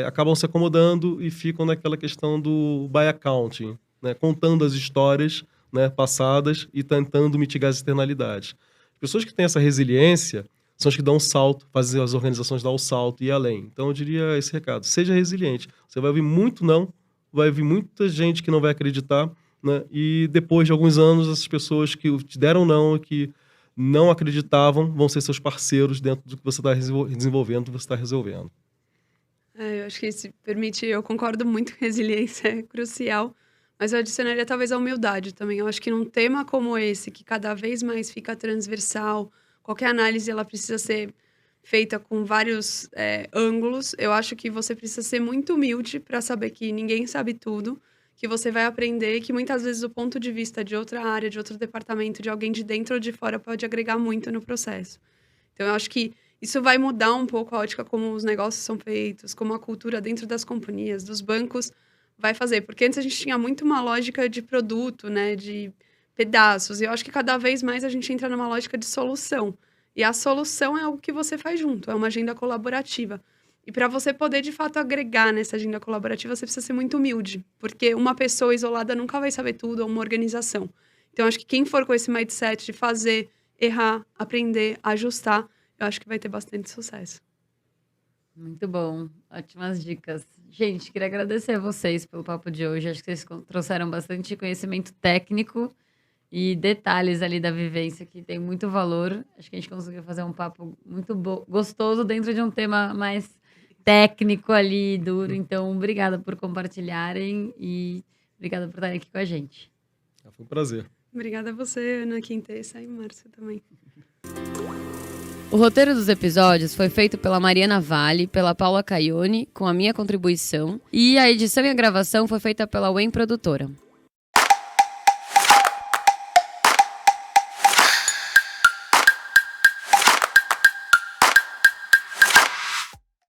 acabam se acomodando e ficam naquela questão do by accounting, né, contando as histórias, né, passadas e tentando mitigar as externalidades. As pessoas que têm essa resiliência são as que dão um salto, fazem as organizações dar o salto e ir além. Então, eu diria esse recado: seja resiliente. Você vai ouvir muito não, vai ouvir muita gente que não vai acreditar, né, e depois de alguns anos, essas pessoas que te deram não, que não acreditavam, vão ser seus parceiros dentro do que você está desenvolvendo, do que você está resolvendo.
Eu acho que se permite, eu concordo muito que resiliência é crucial. Mas eu adicionaria talvez a humildade também. Eu acho que num tema como esse, que cada vez mais fica transversal, qualquer análise ela precisa ser feita com vários ângulos. Eu acho que você precisa ser muito humilde para saber que ninguém sabe tudo, que você vai aprender e que muitas vezes o ponto de vista de outra área, de outro departamento, de alguém de dentro ou de fora pode agregar muito no processo. Então, eu acho que isso vai mudar um pouco a ótica como os negócios são feitos, como a cultura dentro das companhias, dos bancos, vai fazer. Porque antes a gente tinha muito uma lógica de produto, né, de pedaços. E eu acho que cada vez mais a gente entra numa lógica de solução. E a solução é algo que você faz junto, é uma agenda colaborativa. E para você poder, de fato, agregar nessa agenda colaborativa, você precisa ser muito humilde. Porque uma pessoa isolada nunca vai saber tudo, ou uma organização. Então, acho que quem for com esse mindset de fazer, errar, aprender, ajustar, eu acho que vai ter bastante sucesso.
Muito bom. Ótimas dicas. Gente, queria agradecer a vocês pelo papo de hoje. Acho que vocês trouxeram bastante conhecimento técnico e detalhes ali da vivência que tem muito valor. Acho que a gente conseguiu fazer um papo muito gostoso dentro de um tema mais técnico ali, duro. Então, obrigada por compartilharem e obrigada por estarem aqui com a gente.
Foi um prazer.
Obrigada a você, Ana Quintessa e Márcia também.
O roteiro dos episódios foi feito pela Mariana Vale, pela Paula Caione, com a minha contribuição, e a edição e a gravação foi feita pela Wen Produtora.